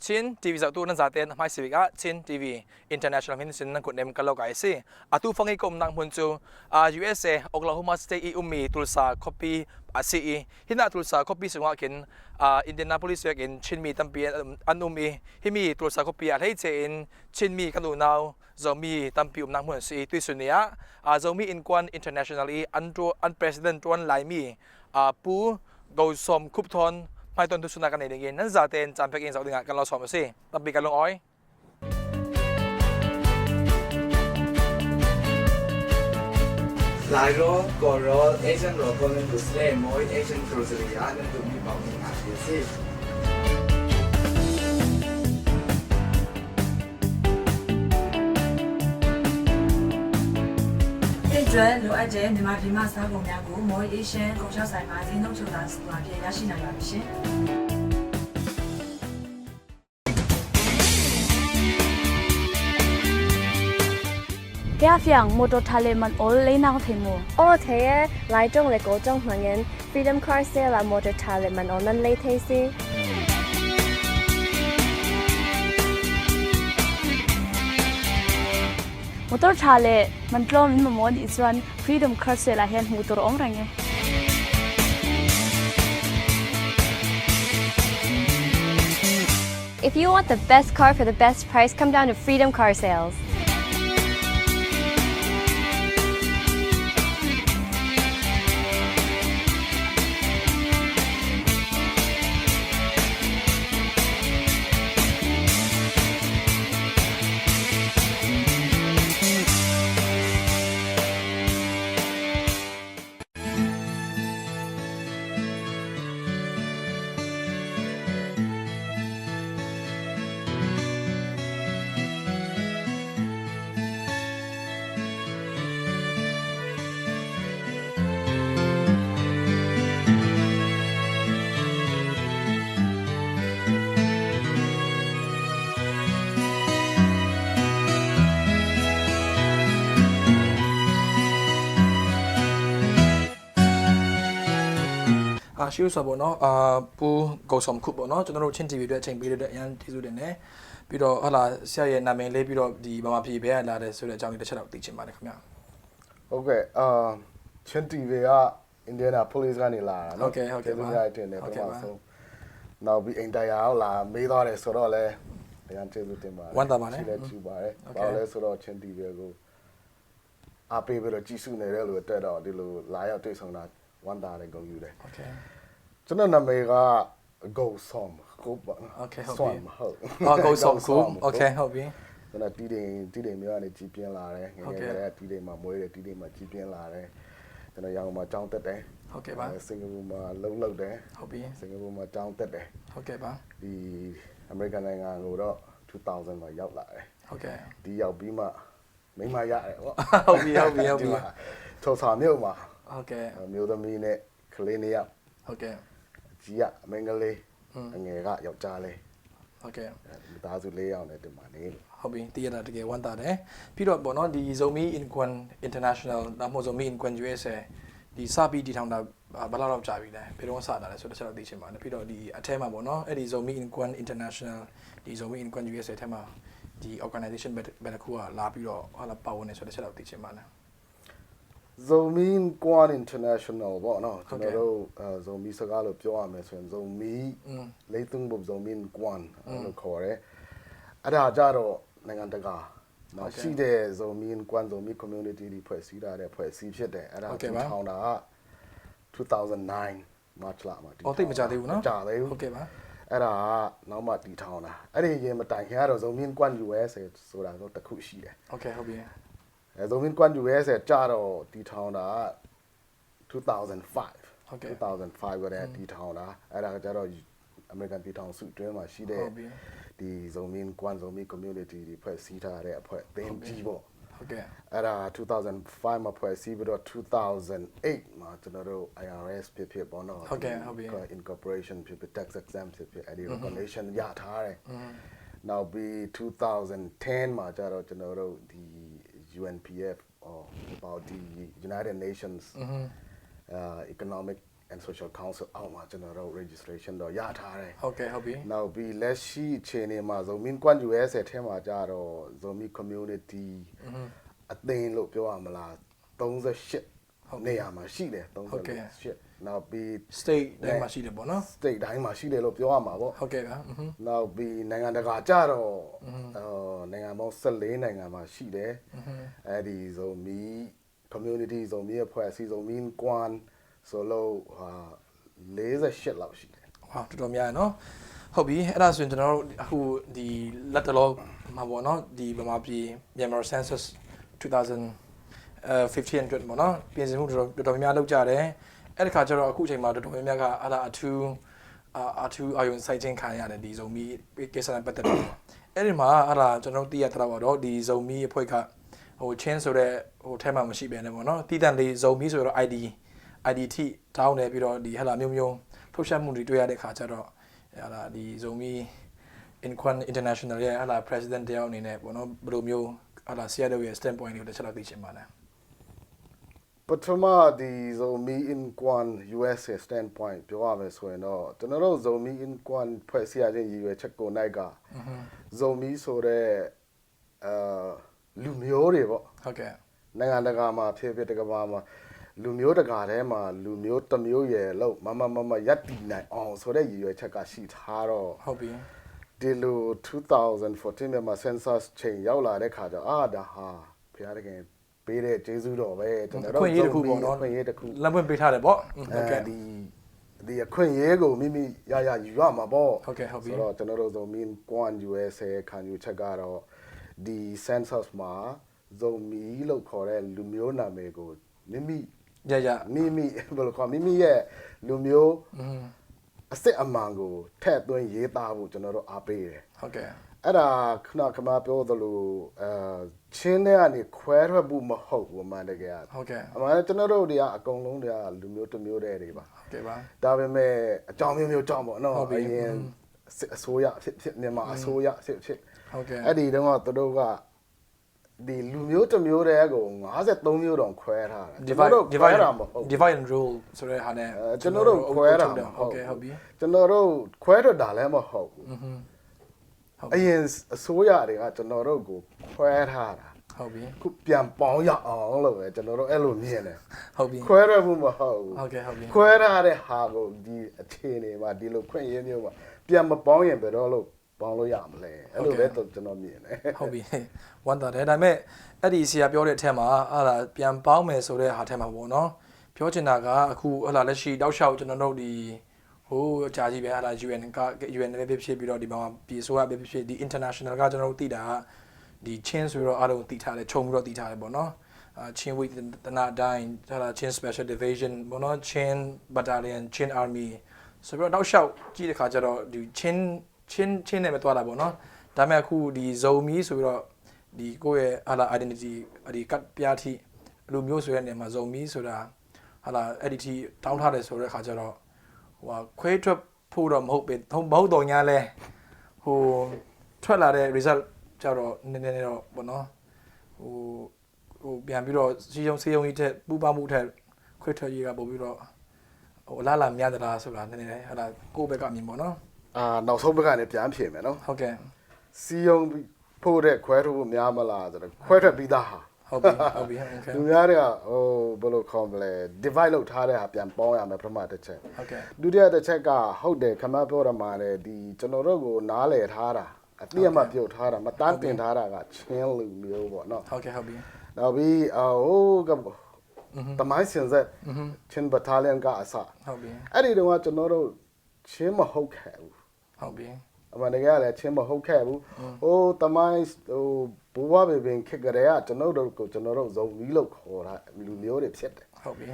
Chin TV satu nan zaten mai sivika Chin TV International hin sin nan kunem kalokai si atu fangi kom nang munchu USA Oklahoma State umi tulsa copy CE hina tulsa copy sunga kin Indianapolis yak in Chinmi tampi anumi himi tulsa copy at heiche in Chinmi kanunau zomi tampi nang mun si tuisunia zomi in kwan internationally unprecedented one laimi pu go som kupton mai tuần tu suna kan này again nan zaten champek in saudinga kan lo som si tapi kalong oi lại rồi có rồi Asian rồi con nên tụi sẽ mỗi Asian grocery á nên tụi mình bảo mình ăn gì xí Chuẩn lúc anh chị em thì mà phim mà sao cùng nhà cũ mỗi Asian cũng sao xài mà thì nông trường là kia giá xin này là gì xí Gia phiền một đôi thale mình ổn lấy nào thì mua. Ô thế lại trong lại cổ trong hoàng nhân Freedom Car Sale là một đôi thale mình ổn nên lấy thế gì? Một đôi thale mình lo mình mà muốn đi xuân Freedom Car Sale là hiện một đôi ống rồi nghe. If you want the best car for the best price, come down to Freedom Car Sales.ရှိလို့ဆိုပေါ့နော်ပူကိုစုံခုပေါ့နော်ကျွန်တော်တို့ချင်း TV တွေအချိန်ပေးတဲ့အရင်ကျေးဇူးတင်တယ်ပြီးတော့ဟာလာဆရာရဲ့နာမည်လေးပြီးတော့ဒီဘာမှပြည်ဘဲလာတယ်ဆိုတဲ့အကြောင်းလေးတစ်ချက်တော့သိချင်ပါတယ်ခင်ဗျာ ဟုတ်ကဲ့ချင်း TV က Indianapolis ကနေလာတာเนาะဟုတ်ကဲ့ပါတင်တယ်ပထမဆုံးနောက်ပြီးအင်တာယာကိုလာမေးသွားတယ်ဆိုတော့လဲတရားကျေးဇူးတင်ပါတယ်ဝမ်းသာပါတယ် ရှိလဲကြည့်ပါတယ်ဘာလဲဆိုတော့ချင်း TV ကိုအားပေးပြီးတော့ကြည့်စုနေတဲ့လူအတွက်တော့ဒီလိုလာရောက်တွေ့ဆုံတာဝမ်းသာတယ်ဂုဏ်ယူတယ် โอเค ကျွန်တော်နာမည်က Go Som ဟုတ်ပါ โอเคဟုတ် ပြီ ပြီ ဟုတ် ကိုစုံခုโอเคဟုတ်ပြီ ကျွန်တော်တီးတိမ်မျိုးကနေကြီးပြင်းလာတယ်ငယ်ငယ်ကလေးတီးတိမ်မှာမွေးတယ်တီးတိမ်မှာကြီးပြင်းလာတယ်ကျွန်တော်ရန်ကုန်မှာကျောင်းတက်တယ် ဟုတ်ကဲ့ပါ စင်ကာပူမှာလုပ်တယ် ဟုတ်ပြီ စင်ကာပူမှာကျောင်းတက်တယ် ဟုတ်ကဲ့ပါ ဒီအမေရိကန်နိုင်ငံကိုတော့2000မှာရောက်လာတယ် ဟုတ်ကဲ့ ဒီရောက်ပြီးမှမိမရတယ်ပေါ့ ဟုတ်ပြီဟုတ်ပြီဟုတ်ပြီ ထော်စာမြို့မှာ ဟုတ်ကဲ့ မျိုးသမီးနဲ့ကလေးနှစ်ယောက် ဟုတ်ကဲ့ ကြီးကအမင်္ဂလေးအငယ်ကယောက်ျားလေး ဟုတ်ကဲ့ မိသားစု၄ယောက်နဲ့ဒီမှာနေလို့ ဟုတ်ပြီတည်ရတာတကယ်ဝမ်းသာတယ်ပြီးတော့ပေါ့နော်ဒီ Zomi Inquan International ဒါမှမဟုတ် Zomi Inquan USA ဒီစပြီးတည်ထောင်တာဘယ်လောက်ကြာပြီလဲဘယ်တော့စတာလဲဆိုတော့ချက်တော့သိချင်ပါတယ်ပြီးတော့ဒီအထဲမှာပေါ့နော်အဲ့ဒီ Zomi Inquan International ဒီ Zomi Inquan USA ထဲမှာဒီ organization ဘယ်တစ်ခုကလာပြီးတော့ဟာလာပါဝင်နေဆိုတော့ချက်တော့သိချင်ပါတယ် Zomin Quan International ပေါ့နော်ကျွန်တော်တို့Zomi စကားလို့ပြောရမယ်ဆိုရင် Zomi လေးသုံးဖို့ Zomin Quan လို့ခေါ်တယ်အဲ့ဒါကြတော့နိုင်ငံတကာနော်ရှိတဲ့ Zomin Quan Zomi community တွေဖွဲ့စည်းထားတဲ့ဖွဲ့စည်းဖြစ်တယ်အဲ့ဒါထောင်တာက2009 March လမှာအော်တိတ်မကြသေးဘူးနော် ကြာသေးဘူး ဟုတ်ကဲ့ပါ အဲ့ဒါကနောက်မှတည်ထောင်တာအဲ့ဒီရင်မတိုင်ခင်ကတော့ Zomin Quan US ဆိုတာတော့တစ်ခုရှိတယ် ဟုတ်ကဲ့ဟုတ်ပြီ Zomin Quan US ကြတော့တည်ထောင်တာ2005 ဟုတ်ကဲ့ 2005ကတည်းကတည်ထောင်တာအဲ့ဒါကကြတော့ American တည်ထောင်စုအတွင်းမှာရှိတဲ့ဒီ Zomin Quan Zomi community တွေဖွဲ့စည်းထားတဲ့အဖွဲ့အသင်းကြီးပေါ့ ဟုတ်ကဲ့ အဲ့ဒါ2005မှာဖွဲ့စည်းပြီးတော့2008မှာကျွန်တော်တို့ IRS ဖြစ်ပေါ့နော် ဟုတ်ကဲ့ဟုတ်ပြီ incorporation ဖြစ် tax exempt ဖြစ်အဲ့ဒီ recognition ရထားတယ်နောက်ပြီး2010မှာကျတော့ကျွန်တော်တို့ဒီ UNPF or about the United Nations economic and Social Council အောက်မှာကျွန်တော်တို့ registration တော့ရထားတယ် ဟုတ်ကဲ့ဟုတ်ပြီ နောက်ပြီးလက်ရှိအခြေအနေမှာဇိုမင်းကွမ် US ထဲမှာကြတော့ဇိုမီ community အသင်းလို့ပြောရမလား38နေရာမှာရှိတယ်38နောက်ပြီး state တိုင်းမှာရှိတယ်ပေါ့နော် state တိုင်းမှာရှိတယ်လို့ပြောရမှာပေါ့ ဟုတ်ကဲ့ဗျာ နောက်ပြီးနိုင်ငံတကာကြတော့နိုင်ငံပေါင်း14နိုင်ငံမှာရှိတယ်အဲ့ဒီဇိုမီ community ဇိုမီအဖွဲ့အစည်းဇိုမီကွမ်ဆိုလို့48လောက်ရှိတယ် ဟောတော်တော်များရနော်ဟုတ်ပြီအဲ့ဒါဆိုရင်ကျွန်တော်တို့အခုဒီလက်တလောမှာပေါ့နော်ဒီဗမာပြည်မြန်မာ census 2015 အတွက်ပေါ့နော်ပြင်ဆင်မှုတော်တော်များများလုပ်ကြတယ်အဲ့ဒီခါကျတော့အခုအချိန်မှာတော်တော်များများကအဲ့ဒါအထူးအာယုံစိုက်ခြင်းခံရတယ်ဒီဇုံမီကိစ္စနဲ့ပတ်သက်ပြီးအဲ့ဒီမှာအဲ့ဒါကျွန်တော်တို့သိရတဲ့တော့ဒီဇုံမီအဖွဲ့ကဟိုချင်းဆိုတဲ့ဟိုထဲမှာမရှိဘဲနဲ့ပေါ့နော်တည်တံ့လေးဇုံမီဆိုတော့ ID ထိတောင်းတယ်ပြီးတော့ဒီဟလာမျိုးမျိုးထုတ်ရှက်မှုတွေတွေ့ရတဲ့ခါကျတော့ဟလာဒီဇုံမီ Inquan International ရဲ့ဟလာ president တယောက်အနေနဲ့ပေါ့နော်ဘယ်လိုမျိုးဟလာ Seattle ရဲ့ standpoint ကိုတစ်ချက်လောက်သိချင်ပါလား ပထမဒီဇိုမီ in Quan US standpoint ပြောရမယ်ဆိုရင်တော့ကျွန်တော်တို့ဇိုမီ in Quan ဖွဲ့စည်းရခြင်းရည်ရွယ်ချက်ကိုနိုင်ကဇိုမီဆိုတဲ့လူမျိုးတွေပေါ့ ဟုတ်ကဲ့ နိုင်ငံတကာမှာဖြစ်ဖြစ်တကဘာမှာလူမျိုးတကာထဲမှာလူမျိုးတစ်မျိုးရဲ့လို့မရပ်တည်နိုင်အောင်ဆိုတဲ့ရည်ရွယ်ချက်ကရှိထားတော့ ဟုတ်ပြီ ဒီလို2014မြန်မာ census ချိန်ရောက်လာတဲ့ခါကျတော့ဒါဟာဖရားတကယ်ပေးတဲ့ကျေးဇူးတော်ပဲကျွန်တော်တို့ ခွင့်ရေးတစ်ခုပေါ့နော် ခွင့်ရေးတစ်ခု လက်ပွင့်ပေးထားတယ်ပေါ့ဟုတ်ကဲ့ ဒီအခွင့်ရေးကိုမိမိရယူရမှာပေါ့ ဟုတ်ကဲ့ဟုတ်ပြီ ဆိုတော့ကျွန်တော်တို့ဇုံမီကွမ် US ခံယူချက်ကတော့ဒီ census မှာဇုံမီလို့ခေါ်တဲ့လူမျိုးနာမည်ကိုမိမိဘယ်လိုခေါ်မိမိရဲ့လူမျိုးအစစ်အမှန်ကိုထည့်သွင်းရေးသားဖို့ကျွန်တော်တို့အားပေးတယ် ဟုတ်ကဲ့ အဲ့ဒါခမပြောသလိုချင်းတဲ့ကနေခွဲထွက်ဖို့မဟုတ်ဘူးအမှန်တကယ် ဟုတ်ကဲ့ အမှန်ကျွန်တော်တို့တွေကအကုန်လုံးတွေကလူမျိုးတစ်မျိုးတည်းတွေပါ ဟုတ်ကဲ့ပါ ဒါပေမဲ့အကြောင်းမျိုးကြောင့်ပေါ့နော်အရင်အစိုးရဖြစ်မြန်မာအစိုးရဖြစ် ဟုတ်ကဲ့ အဲ့ဒီတုန်းကသူတို့ကဒီလူမျိုးတစ်မျိုးတည်းကို53မျိုးတောင်ခွဲထားတာကျွန်တော်တို့ခွဲတာမဟုတ် divide and rule ဆိုတဲ့ဟာနဲ့ ကျွန်တော်တို့ခွဲတာမ ဟု ဟုတ် တ်ကဲ့ဟုတ်ပြီ ကျွန်တော်တို့ခွဲထွက်တာလည်းမဟုတ်ဘူးအရင်အစိုးရတွေကကျွန်တော်တို့ကိုခွဲထားတာ ဟုတ်ပြီ ခုပြန်ပေါင်းရအောင်လို့ပဲကျွန်တော်တို့အဲ့လိုမြင်တယ် ဟုတ်ပြီ ခွဲရမှုမဟုတ်ဘူး ဟုတ်ကဲ့ဟုတ်ပြီ ခွဲထားတဲ့ဟာကိုဒီအခြေအနေမှာဒီလိုခွင့်ရမျိုးမှာပြန်မပေါင်းရင်ဘယ်တော့လို့ပေါင်းလို့ရမလဲအဲ့လိုပဲကျွန်တော်မြင်တယ် ဟုတ်ပြီဝမ်းသာတယ်ဒါပေမဲ့အဲ့ဒီဆရာပြောတဲ့အထက်မှာဟာလာပြန်ပေါင်းမယ်ဆိုတဲ့ဟာထဲမှာပေါ့နော်ပြောချင်တာကအခုဟာလာလက်ရှိတောက်လျှောက်ကျွန်တော်တို့ဒီဟိုအကြာကြီးပဲဟာလာ UN က UN နဲ့ဖြစ်ပြီးတော့ဒီမှာပြည်ဆိုရပဲဖြစ်ဒီ international ကကျွန်တော်တို့သိတာဒီချင်းဆိုတော့အားလုံးသိထားတယ်ခြုံပြီးတော့သိထားတယ်ပေါ့နော်ချင်းဝိတနာတိုင်းဟာလာချင်း special division ပေါ့နော်ချင်း battalion ချင်း army ဆိုတော့တောက်လျှောက်ကြည့်တဲ့ခါကျတော့ဒီချင်းနဲ့ပဲသွားတာပေါ့နော်ဒါပေမဲ့အခုဒီဇုံမီဆိုပြီးတော့ဒီကိုယ့်ရဲ့ဟာလာ identity ဒီကတ်ပြားထိလူမျိုးဆိုတဲ့နေရာမှာဇုံမီဆိုတာဟာလာအဲ့ဒီထိတောင်းထားတယ်ဆိုတဲ့ခါကျတော့ဟိုခွဲထွက်ဖို့တော့မဟုတ်တော့ညာလဲဟိုထွက်လာတဲ့ result ကြတော့နည်းနည်းတော့ပေါ့နော်ဟိုပြန်ပြီးတော့စီယုံကြီးထက်ပူပါမှုထက်ခွဲထွက်ရေးကပို့ပြီးတော့ဟိုအလားလာများသလားဆိုတာနည်းနည်းဟာလာကိုယ့်ဘက်ကအမြင်ပေါ့နော် နောက်ဆုံးဘက်ကနေပြန်ဖြေမယ်နော် ဟုတ်ကဲ့ စီယုံဖို့တဲ့ခွဲထုတ်ဖို့များမလားဆိုတော့ခွဲထွက်ပြီးသားဟာ ဟုတ်ပြီဟုတ်ပြီဟုတ်ကဲ့ လူများတွေကဟိုဘယ်လိုခေါ်မလဲ divide လုပ်ထားတဲ့ဟာပြန်ပေါင်းရမယ်ပထမတစ်ချက် ဟုတ်ကဲ့ ဒုတိယတစ်ချက်ကဟုတ်တယ်ခမပြောရမှာလေဒီကျွန်တော်တို့ကိုနားလည်ထားတာအတိအမှပြုတ်ထားတာမတန်းတင်ထားတာကချင်းလူမျိုးပေါ့နော် ဟုတ်ကဲ့ဟုတ်ပြီ နောက်ပြီးဟိုကတမိုင်းစင်ဆက်ချင်းဘတာလီယန်ကအစ ဟုတ်ပြီ အဲ့ဒီတော့ကျွန်တော်တို့ချင်းမဟုတ်ခဲ့ဘူး ဟုတ်ပြီ အမှန်တကယ်လည်းချင်းမဟုတ်ခဲ့ဘူးဟိုတမိုင်းဟိုဘူဝဘေဘင်ခက်ကြရကျွန်တော်တို့ကိုကျွန်တော်တို့ဇုံမီလို့ခေါ်တာလူမျိုးတွေဖြစ်တယ် ဟုတ်ပြီ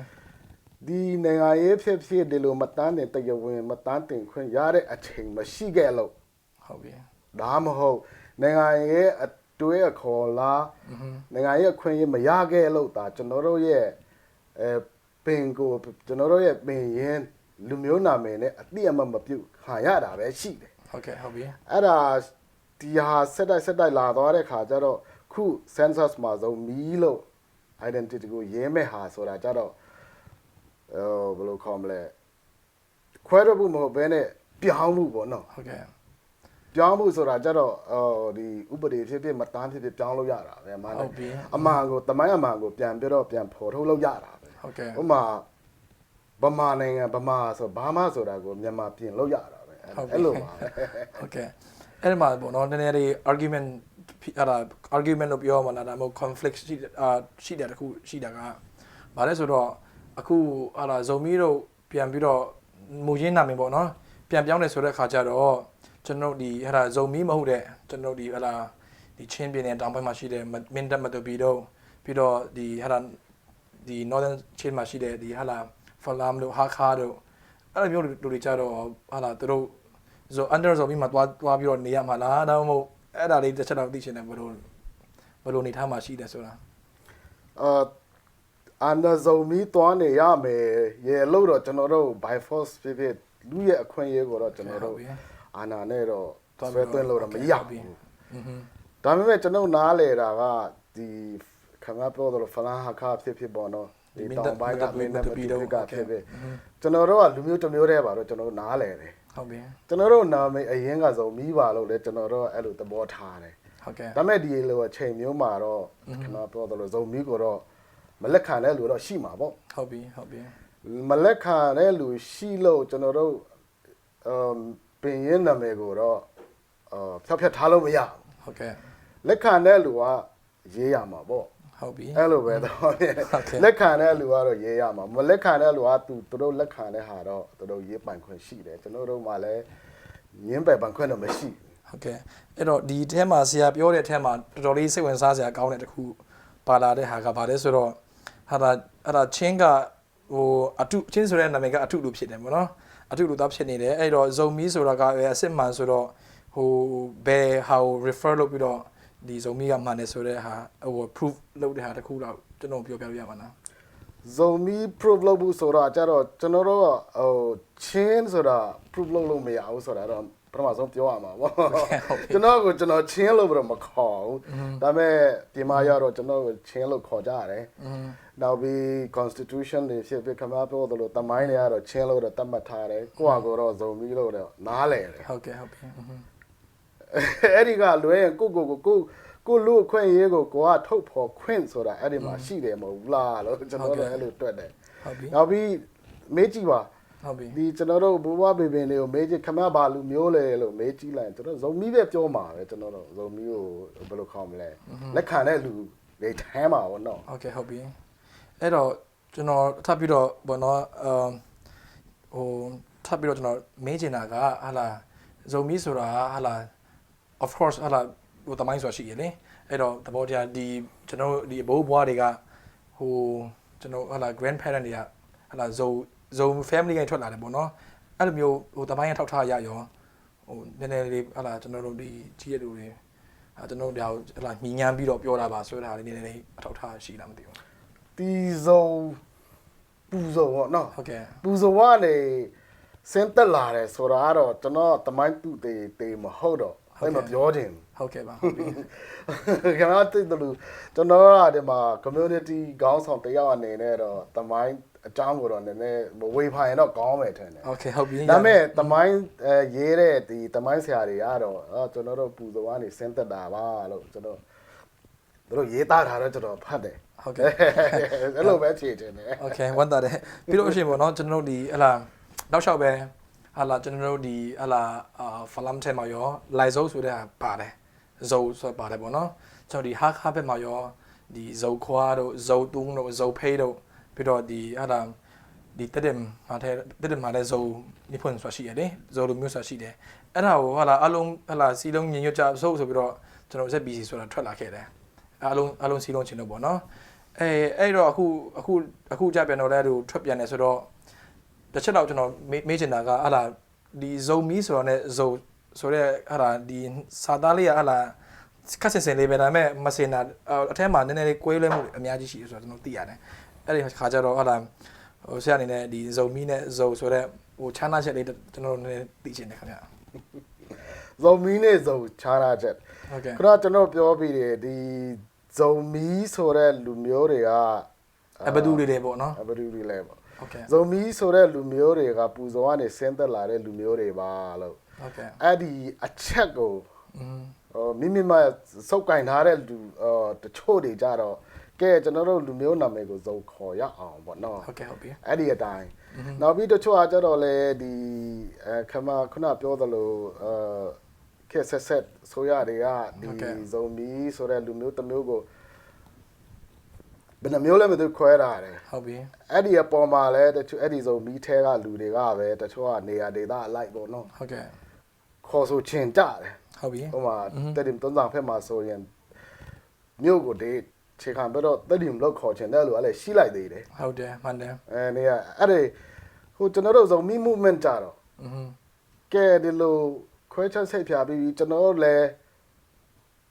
ဒီနိုင်ငံရေးဖြစ်ဒီလိုမတန်းတင်တရားဝင်မတန်းတင်ခွင့်ရတဲ့အချိန်မရှိခဲ့လို့ ဟုတ်ပြီ ဒါမဟုတ်နိုင်ငံရေးအတွေးအခေါ်လားနိုင်ငံရေးအခွင့်အရေးမရခဲ့လို့ဒါကျွန်တော်တို့ရဲ့ပင်ကိုကျွန်တော်တို့ရဲ့ပင်ရင်လူမျိုးနာမည်နဲ့အတိအမှတ်မပြုတ်ခါရတာပဲရှိတယ် ဟုတ်ကဲ့ဟုတ်ပြီ အဲ့ဒါဒီဟာဆက်တိုက်လာသွားတဲ့ခါကျတော့ခု census မှာဆုံးမီလို့ identity ကိုရေးမဲ့ဟာဆိုတာကြတော့ဘယ်လိုခေါ်မလဲ ခွဲတော့ဘူးမဟုတ်ဘဲနဲ့ပြောင်းမှုပေါ့နော် ဟုတ်ကဲ့ ပြောင်းမှုဆိုတာကြတော့ဒီဥပဒေဖြစ်ဖြစ်မတန်းဖြစ်ဖြစ်ပြောင်းလို့ရတာပဲအမှန် ဟုတ်ပြီ အမှန်ကိုတမိုင်းအမှန်ကိုပြန်ပြီးတော့ပြန်ဖော်ထုတ်လို့ရတာပဲ ဟုတ်ကဲ့ ဥပမာဗမာနိုင်ငံဗမာဆိုဘာမှဆိုတာကိုမြန်မာပြင်လို့ရတာပဲအဲ့လိုပါပဲ ဟုတ်ကဲ့အဲ့ဒီမှာပေါ့နော်နည်းနည်းလေး argument အဲ့ဒါ argument လို့ပြောမှာလားဒါမှမဟုတ် conflict ရှိတဲ့တခုရှိတာကဘာလဲဆိုတော့အခုအဲ့ဒါဇုံမီတို့ပြန်ပြီးတော့မူရင်းနာမည်ပေါ့နော်ပြန်ပြောင်းတယ်ဆိုတဲ့အခါကျတော့ကျွန်တော်ဒီအဲ့ဒါဇုံမီမဟုတ်တဲ့ကျွန်တော်ဒီအဲ့ဒါဒီချင်းပြည်နယ်တောင်ပိုင်းမှာရှိတဲ့မင်းတပ်မတူပီတို့ပြီးတော့ဒီအဲ့ဒါဒီ northern chain မှာရှိတဲ့ဒီဟာလာဖလာမ်တို့ဟာခါတို့အဲ့လိုမျိုးလူတွေကြတော့ဟာလာသူတို့ဆို under ဆိုပြီးမှသွားပြီးတော့နေရမှာလားဒါမှမဟုတ်အဲ့ဒါလေးတစ်ချက်တော့သိချင်တယ်ဘယ်လိုနေထားမှာရှိတယ်ဆိုတာ အန်ဒါဇုံမီတွားနေရမယ်ရေလို့တော့ကျွန်တော်တို့ by force ဖြစ်ဖြစ်လူရဲ့အခွင့်အရေးကိုတော့ကျွန်တော်တို့အာဏာနဲ့တော့ဆွဲသွင်းလို့တော့မရဘူးဒါပေမဲ့ကျွန်တော်နားလေတာကဒီခမပြောတော့ဖလာဟာခါဖြစ်ပေါ့နော်ဒီတောင်ပိုင်းကမင်းနဲ့မတူကဖြစ်ကျွန်တော်တို့ကလူမျိုးတစ်မျိုးတည်းပါတော့ကျွန်တော်တို့နားလေတယ် ဟုတ်ပြီ ကျွန်တော်တို့နာမည်အရင်ကဆိုမီးပါလို့လေကျွန်တော်တို့အဲ့လိုသဘောထားတယ် ဟုတ်ကဲ့ ဒါပေမဲ့ဒီလိုအချိန်မျိုးမှာတော့ခဏပြောတော့လို့ဇုံမီးကိုတော့မလက်ခံတဲ့လူတော့ရှိမှာပေါ့ ဟုတ်ပြီဟုတ်ပြီ မလက်ခံတဲ့လူရှိလို့ကျွန်တော်တို့ပင်ရင်းနာမည်ကိုတော့ဖြတ်ထားလို့မရဘူး ဟုတ်ကဲ့ လက်ခံတဲ့လူကရေးရမှာပေါ့ ဟုတ်ပြီ အဲ့လိုပဲတော့လက်ခံတဲ့လူကတော့ရေးရမှာမလက်ခံတဲ့လူကသူတို့လက်ခံတဲ့ဟာတော့သူတို့ရေးပိုင်ခွင့်ရှိတယ်ကျွန်တော်တို့မှလည်းငင်းပယ်ပိုင်ခွင့်တော့မရှိဘူး ဟုတ်ကဲ့အဲ့တော့ဒီထဲမှာဆရာပြောတဲ့အထဲမှာတော်တော်လေးစိတ်ဝင်စားစရာကောင်းတဲ့တစ်ခုပါလာတဲ့ဟာကဘာလဲဆိုတော့ဟာဒါအဲ့ဒါချင်းကဟိုအထုချင်းဆိုတဲ့နာမည်ကအထုလူဖြစ်တယ်ပေါ့နော်အထုလူသားဖြစ်နေတယ်အဲ့တော့ဇုံမီဆိုတာကအစစ်မှန်ဆိုတော့ဟိုဘယ်ဟာ refer လုပ်ပြီးတော့ဒီဇုံမီကမှန်တယ်ဆိုတဲ့ဟာဟို proof လုပ်တဲ့ဟာတစ်ခုတော့ကျွန်တော်ပြောပြရပါလား ဇုံမီ proof လုပ်ဖို့ဆိုတော့ကျတော့ကျွန်တော်တို့ဟိုချင်းဆိုတာ proof လုပ်လို့မရဘူးဆိုတာတော့ပထမဆုံးပြောရမှာပေါ့ကျွန်တော်ချင်းလို့တော့မခေါ်ဘူးဒါပေမဲ့ဒီမှာရတော့ကျွန်တော်ချင်းလို့ခေါ်ကြရတယ်နောက်ပြီး constitution တွေဖြစ်ဖြစ်ခမားပြောသလိုတမိုင်းတွေကတော့ချင်းလို့တော့တတ်မှတ်ထားတယ်ကိုယ့်အကိုတော့ဇုံမီလို့တော့နားလဲတယ် ဟုတ်ကဲ့ဟုတ်ပြီ အဲ့ဒီကလွဲရင်ကိုလူအခွင့်အရေးကိုကထုတ်ဖော်ခွင့်ဆိုတာအဲ့ဒီမှာရှိတယ်မဟုတ်ဘူးလားလို့ကျွန်တော်လည်းအဲ့လိုတွက်တယ် ဟုတ်ပြီ နောက်ပြီးမေးကြည့်ပါ ဟုတ်ပြီ ဒီကျွန်တော်တို့ဘိုးဘွားဘေဘင်လေးကိုမေးကြည့်ခမဘာလူမျိုးလဲလို့မေးကြည့်လိုက်ကျွန်တော်ဇုံမီပဲပြောမှာပဲကျွန်တော်တို့ဇုံမီကိုဘယ်လိုခေါ်မလဲလက်ခံတဲ့လူတွေထဲမှာပေါ့နော် โอเคဟုတ်ပြီအဲ့တော့ကျွန်တော်ထပ်ပြီးတော့ဘောနော်ဟိုထပ်ပြီးတော့ကျွန်တော်မေးချင်တာကဟာလာဇုံမီဆိုတာဟာလာ of course ဟာလာဟိုတမိုင်းဆိုတာရှိရလေအဲ့တော့သဘောတရားဒီကျွန်တော်ဒီဘိုးဘွားတွေကဟိုကျွန်တော်ဟာလာ grandparent တွေကဟာလာဇုံ family ကထွက်လာတယ်ပေါ့နော်အဲ့လိုမျိုးဟိုတမိုင်းရထောက်ထားရရောဟိုနည်းနည်းလေးဟာလာကျွန်တော်တို့ဒီကြီးရတူတွေကျွန်တော်တို့ဟာလာညီညာပြီးတော့ပြောတာပါဆိုတဲ့ဟာလေးနည်းနည်းလေးအထောက်ထားရှိလားမသိဘူး တီဇုံပူဇုံပေါ့နော် ဟုတ်ကဲ့ ပူဇုံကနေစင်တက်လာတယ်ဆိုတာကတော့ကျွန်တော်တမိုင်းတူတေမဟုတ်တော့အဲ့မပြောခြင်း ဟုတ်ကဲ့ပါဟုတ်ပြီ ကျွန်တော်သိတယ်လို့ကျွန်တော်ကဒီမှာ community ခေါင်းဆောင်တယောက်အနေနဲ့တော့တမိုင်းအကြောင်းကိုတော့နည်းနည်းဝေဖန်ရင်တော့ကောင်းမယ်ထင်တယ် โอเคဟုတ်ပြီ ဒါပေမဲ့တမိုင်းရေးတဲ့ဒီတမိုင်းဆရာတွေကတော့ကျွန်တော်တို့ပူဇော်ကနေစင်တက်တာပါလို့ကျွန်တော်တို့ရေးသားထားတော့ကျွန်တော်ဖတ်တယ် ဟုတ်ကဲ့ အဲ့လိုပဲဖြေတယ်ね โอเคဝမ်းသာတယ်ပြီးတော့အရှင်ပေါ့နော်ကျွန်တော်တို့ဒီဟလာနောက်လျှောက်ပဲဟလာကျွန်တော်တို့ဒီဟလာဖလမ်ထဲမှာရောလိုက်ဇုံဆိုတဲ့ပါတယ်ဇုံဆိုပါတယ်ပေါ့နော်ကျွန်တော်ဒီဟာခါဘက်မှာရောဒီဇုံခွာတို့ဇုံတုံးတို့ဇုံဖေးတို့ပြီးတော့ဒီဟလာဒီတက်တယ်မှာတဲ့မှာလည်းဇုံနိဖွင့်ဆိုရှိရတယ်ဇုံလိုမျိုးဆိုရှိတယ်အဲ့ဒါကိုဟလာအလုံးဟလာစီလုံးညင်ညွတ်ကြဆိုပြီးတော့ကျွန်တော် ZBC ဆိုတာထွက်လာခဲ့တယ်အလုံးစီလုံးချင်းလို့ပေါ့နော်အဲ့တော့အခုကြပြန်တော့လဲသူထွက်ပြန်နေဆိုတော့တစ်ချက်တော့ကျွန်တော်မေးချင်တာကဟာလာဒီဇုံမီဆိုတော့ ਨੇ ဇုံဆိုတဲ့ဟာလာဒီစာသားလေးကဟာလာခက်စင်လေးပဲဒါပေမဲ့မစင်တာအထက်မှာနည်းနည်းလေးကွဲလွဲမှုအများကြီးရှိတယ်ဆိုတော့ကျွန်တော်သိရတယ်အဲ့ဒီခါကျတော့ဟာလာဟိုဆရာအနေနဲ့ဒီဇုံမီနဲ့ဇုံဆိုတဲ့ဟိုချမ်းသာချက်လေးကျွန်တော်နည်းနည်းသိချင်တယ်ခင်ဗျာ ဇုံမီနဲ့ဇုံချားရချက် ဟုတ်ကဲ့ ခဏကျွန်တော်ပြောပြီးတယ်ဒီဇုံမီဆိုတဲ့လူမျိုးတွေက ဘယ်သူတွေလဲပေါ့နော် ဘယ်သူတွေလဲပေါ့ ဟုတ်ကဲ့ ဇုံမီဆိုတဲ့လူမျိုးတွေကပူဇော်ကနေဆင်းသက်လာတဲ့လူမျိုးတွေပါလို့ ဟုတ်ကဲ့ အဲ့ဒီအချက်ကိုမိမိမစုပ်ကင်ထားတဲ့လူတချို့တွေကြတော့ကဲကျွန်တော်တို့လူမျိုးနာမည်ကိုဇုံခေါ်ရအောင်ပေါ့နော် ဟုတ်ကဲ့ဟုတ်ပြီ အဲ့ဒီအတိုင်းနောက်ပြီးတချို့ကကြတော့လေဒီခမခုနပြောသလိုကဲဆက်ဆိုရတွေကဒီဇုံမီဆိုတဲ့လူမျိုးတစ်မျိုးကိုဘယ်နှမျိုးလဲမသိခွဲတာတယ် ဟုတ်ပြီ အဲ့ဒီအပေါ်မှာလဲတချို့အဲ့ဒီဇုံမီထဲကလူတွေကပဲတချို့ကနေရာဒေသအလိုက်ပေါ့နော် ဟုတ်ကဲ့ ခေါ်ဆိုချင်ကြတယ် ဟုတ်ပြီ ဟိုမှာတက်တင်တွန်းဆောင်ဖက်မှာဆိုရင်မြို့ကိုဒီခြေခံပြီးတော့တက်တင်လောက်ခေါ်ချင်တယ်လို့အဲ့လေရှိလိုက်သေးတယ် ဟုတ်တယ်မှန်တယ် နေရအဲ့ဒီဟိုကျွန်တော်တို့ဇုံမီ movement ကြတော့ကဲဒီလိုခွဲချက်စိတ်ဖြာပြီးကျွန်တော်တို့လည်း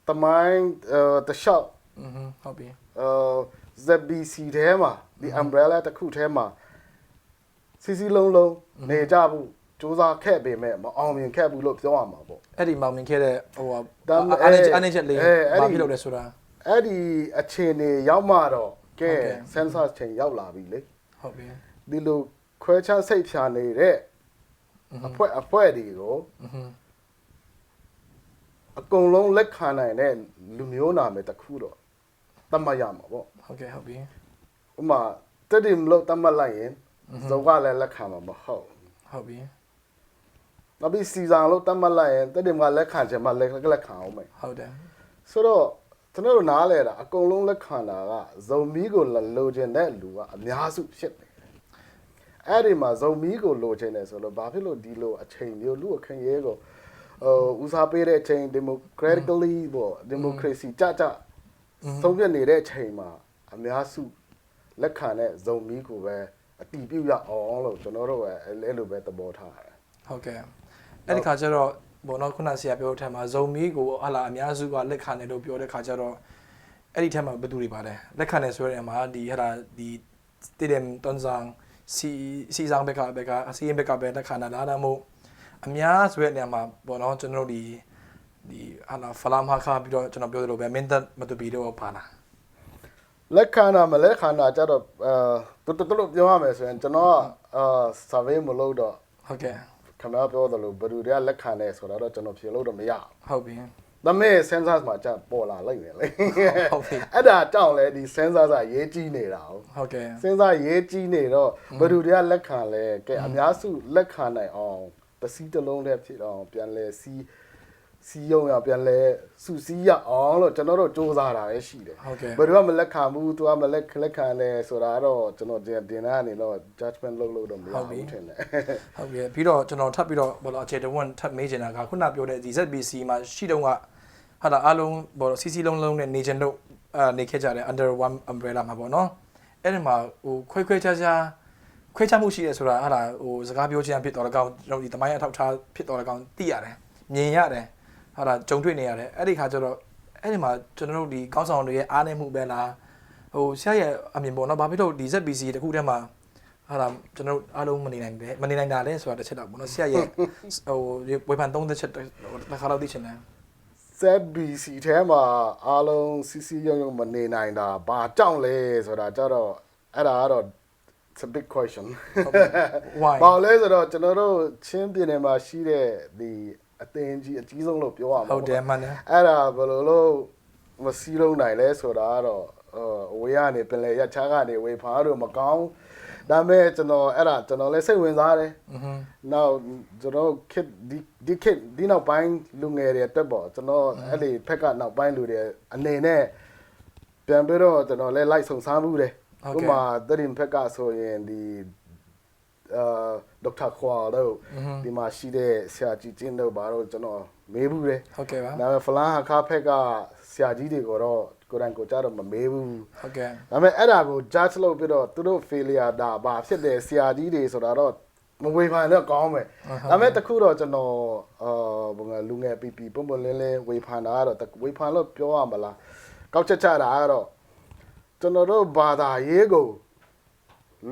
တမိုင်းတလျှောက် ဟုတ်ပြီ ZBC ထဲမှာဒီ umbrella တစ်ခုထဲမှာစီစီလုံးလုံးနေကြဘူးစူးစမ်းခဲ့ပေမဲ့မအောင်မြင်ခဲ့ဘူးလို့ပြောရမှာပေါ့ အဲ့ဒီမောင်မြင်ခဲ့တဲ့ဟို ဒါပေမဲ့ အနေချက်လေးဘာဖြစ်လို့လဲဆိုတာ အဲ့ဒီအခြေအနေရောက်မှတော့ကဲ ဟုတ်ကဲ့ sensor ချိန်ရောက်လာပြီလေ ဟုတ်ပြီ ဒီလိုခွဲခြားစိတ်ဖြာနေတဲ့အဖွဲ့တွေကိုအကုန်လုံးလက်ခံနိုင်တဲ့လူမျိုးနာမည်တစ်ခုတော့တတ်မှတ်ရမှာပေါ့ ဟုတ်ကဲ့ဟုတ်ပြီ ဥပမာတက်တယ်မလို့တတ်မှတ်လိုက်ရင်ဇုံကလည်းလက်ခံမှာမဟုတ် ဟုတ်ပြီ နောက်ပြီးစီဇန်လို့တတ်မှတ်လိုက်ရင်တက်တယ်ကလက်ခံချင်မှလက်ခံအောင်မယ် ဟုတ်တယ် ဆိုတော့ကျွန်တော်တို့နားလဲတာအကုန်လုံးလက်ခံတာကဇုံမီကိုလိုချင်တဲ့လူကအများစုဖြစ်တယ်အဲ့ဒီမှာဇုံမီကိုလိုချင်တယ်ဆိုတော့ဘာဖြစ်လို့ဒီလိုအချိန်မျိုးလူအခင်းရဲကိုဦးစားပေးတဲ့အချိန် democratically ပေါ့ democracy ကြဆုံးဖြတ်နေတဲ့အချိန်မှာအများစုလက်ခံတဲ့ဇုံမီကိုပဲအတီးပြုတ်ရအောင်လို့ကျွန်တော်တို့ပဲအဲ့လိုပဲသဘောထားတယ် ဟုတ်ကဲ့အဲ့ဒီခါကျတော့ဘောနော်ခုနဆရာပြောတဲ့ထက်မှာဇုံမီကိုဟာလာအများစုကလက်ခံတယ်လို့ပြောတဲ့ခါကျတော့အဲ့ဒီထက်မှာဘယ်သူတွေပါလဲလက်ခံတယ်ဆိုတဲ့နေရာမှာဒီဟာလာဒီတီဒမ်တွန်ဆောင်စီဆောင်ဘက်ကအစီရင်ဘက်ကပဲလက်ခံတာလားဒါမှမဟုတ်အများဆိုတဲ့နေရာမှာဘောနော်ကျွန်တော်တို့ဒီဟာလာဖလာမခါပြီးတော့ကျွန်တော်ပြောသလိုပဲမင်းသက်မတူပြီးတော့ပါလား လက်ခံတာမလက်ခံတာကြတော့တော်တော်ပြောရမယ်ဆိုရင်ကျွန်တော်survey မလုပ်တော့ ဟုတ်ကဲ့ ခင်ဗျားပြောသလိုဘယ်သူတွေကလက်ခံတယ်ဆိုတော့ကျွန်တော်ဖြေလို့တော့မရဘူး ဟုတ်ပြီ ဒါပေမဲ့ sensor မှာじゃပေါ်လာလိုက်တယ်လေ ဟုတ်ပြီ အဲ့ဒါတောင်းလဲဒီ sensor ကရေးကြီးနေတာ哦 ဟုတ်ကဲ့ sensor ရေးကြီးနေတော့ဘယ်သူတွေကလက်ခံလဲကဲအများစုလက်ခံနိုင်အောင်တစ်စီးတစ်လုံးနဲ့ဖြစ်အောင်ပြန်လဲစီယုံရပြန်လဲစုစည်းရအောင်လို့ကျွန်တော်တို့စ조사တာပဲရှိတယ် ဟုတ်ကဲ့ ဘယ်သူကမလက်ခံဘူးသူကမလက်ခံလဲဆိုတာတော့ကျွန်တော်တင်တာနေတော့ judgment လုပ်လို့တော့မရဘူးထင်တယ် ဟုတ်ကဲ့ပြီးတော့ကျွန်တော်ထပ်ပြီးတော့ဘောလို့အခြေတဝန်းထပ်မေးချင်တာကခုနပြောတဲ့ဒီ ZBC မှာရှိတုန်းကဟာလာအားလုံးဘောလို့ CC လုံးလုံးနဲ့နေချင်လို့နေခဲ့ကြတယ် under one umbrella မှာပေါ့နော်အဲ့ဒီမှာဟိုခွဲခြားမှုရှိရဲဆိုတာဟာလာဟိုစကားပြောခြင်းဖြစ်တော်လည်းကောင်းကျွန်တော်ဒီတမိုင်းအထောက်ထားဖြစ်တော်လည်းကောင်းသိရတယ်မြင်ရတယ်ဟာလာကြုံတွေ့နေရတယ်အဲ့ဒီခါကျတော့အဲ့ဒီမှာကျွန်တော်တို့ဒီကောင်းဆောင်တွေရဲ့အားနည်းမှုပဲလားဟိုဆရာရဲ့အမြင်ပေါ့နော်ဘာဖြစ်လို့ဒီ ZBC တခုတည်းမှာဟာလာကျွန်တော်အားလုံးမနေနိုင်တာလဲဆိုတာတစ်ချက်တော့ပေါ့နော်ဆရာရဲ့ဟိုဝေဖန်သုံးသက်ချက်တစ်ခါတော့သိချင်တယ် ZBC ထဲမှာအားလုံးစီစီရုံရုံမနေနိုင်တာဘာကြောင့်လဲဆိုတာကြတော့အဲ့ဒါကတော့ it's a big question why ဘာလဲဆိုတော့ကျွန်တော်တို့ချင်းပြည်နယ်မှာရှိတဲ့ဒီအသင်းကြီးအကြီးဆုံးလို့ပြောရမှာ ဟုတ်တယ်မှန်တယ် အဲ့ဒါဘယ်လိုလို့မစီးလုံးနိုင်လဲဆိုတာကတော့အဝေးကနေပင်လေရချားကနေဝေဖားလို့မကောင်းဒါပေမဲ့ကျွန်တော်လည်းစိတ်ဝင်စားတယ်နောက်ကျွန်တော်ခစ်ဒီနောက်ပိုင်းလူငယ်တွေတက်ပေါ့ကျွန်တော်အဲ့ဒီဖက်ကနောက်ပိုင်းလူတွေအနေနဲ့ပြန်ပြီးတော့ကျွန်တော်လည်းလိုက်ဆုံစားမှုတယ်ဥပမာတရင်ဖက်ကဆိုရင်ဒီဒေါက်တာခွာတော့ဒီမှာရှိတဲ့ဆရာကြီးချင်းတို့ဘာလို့ကျွန်တော်မေးဘူးလေ ဟုတ်ကဲ့ပါ ဒါပေမဲ့ဖလန်ဟာခါဖက်ကဆရာကြီးတွေကိုတော့ကိုယ်တိုင်ကိုကြတော့မမေးဘူး ဟုတ်ကဲ့ ဒါပေမဲ့အဲ့ဒါကို judge လုပ်ပြီးတော့သူတို့ failure ဒါဘာဖြစ်တယ်ဆရာကြီးတွေဆိုတာတော့မဝေဖန်တော့ကောင်းမယ်ဒါပေမဲ့တခုတော့ကျွန်တော်ဘယ်လူငယ် PP ပုံလင်းလင်းဝေဖန်တာကတော့ဝေဖန်လို့ပြောရမလားကောက်ချက်ချတာကတော့ကျွန်တော်တို့ဘာသာရေးကို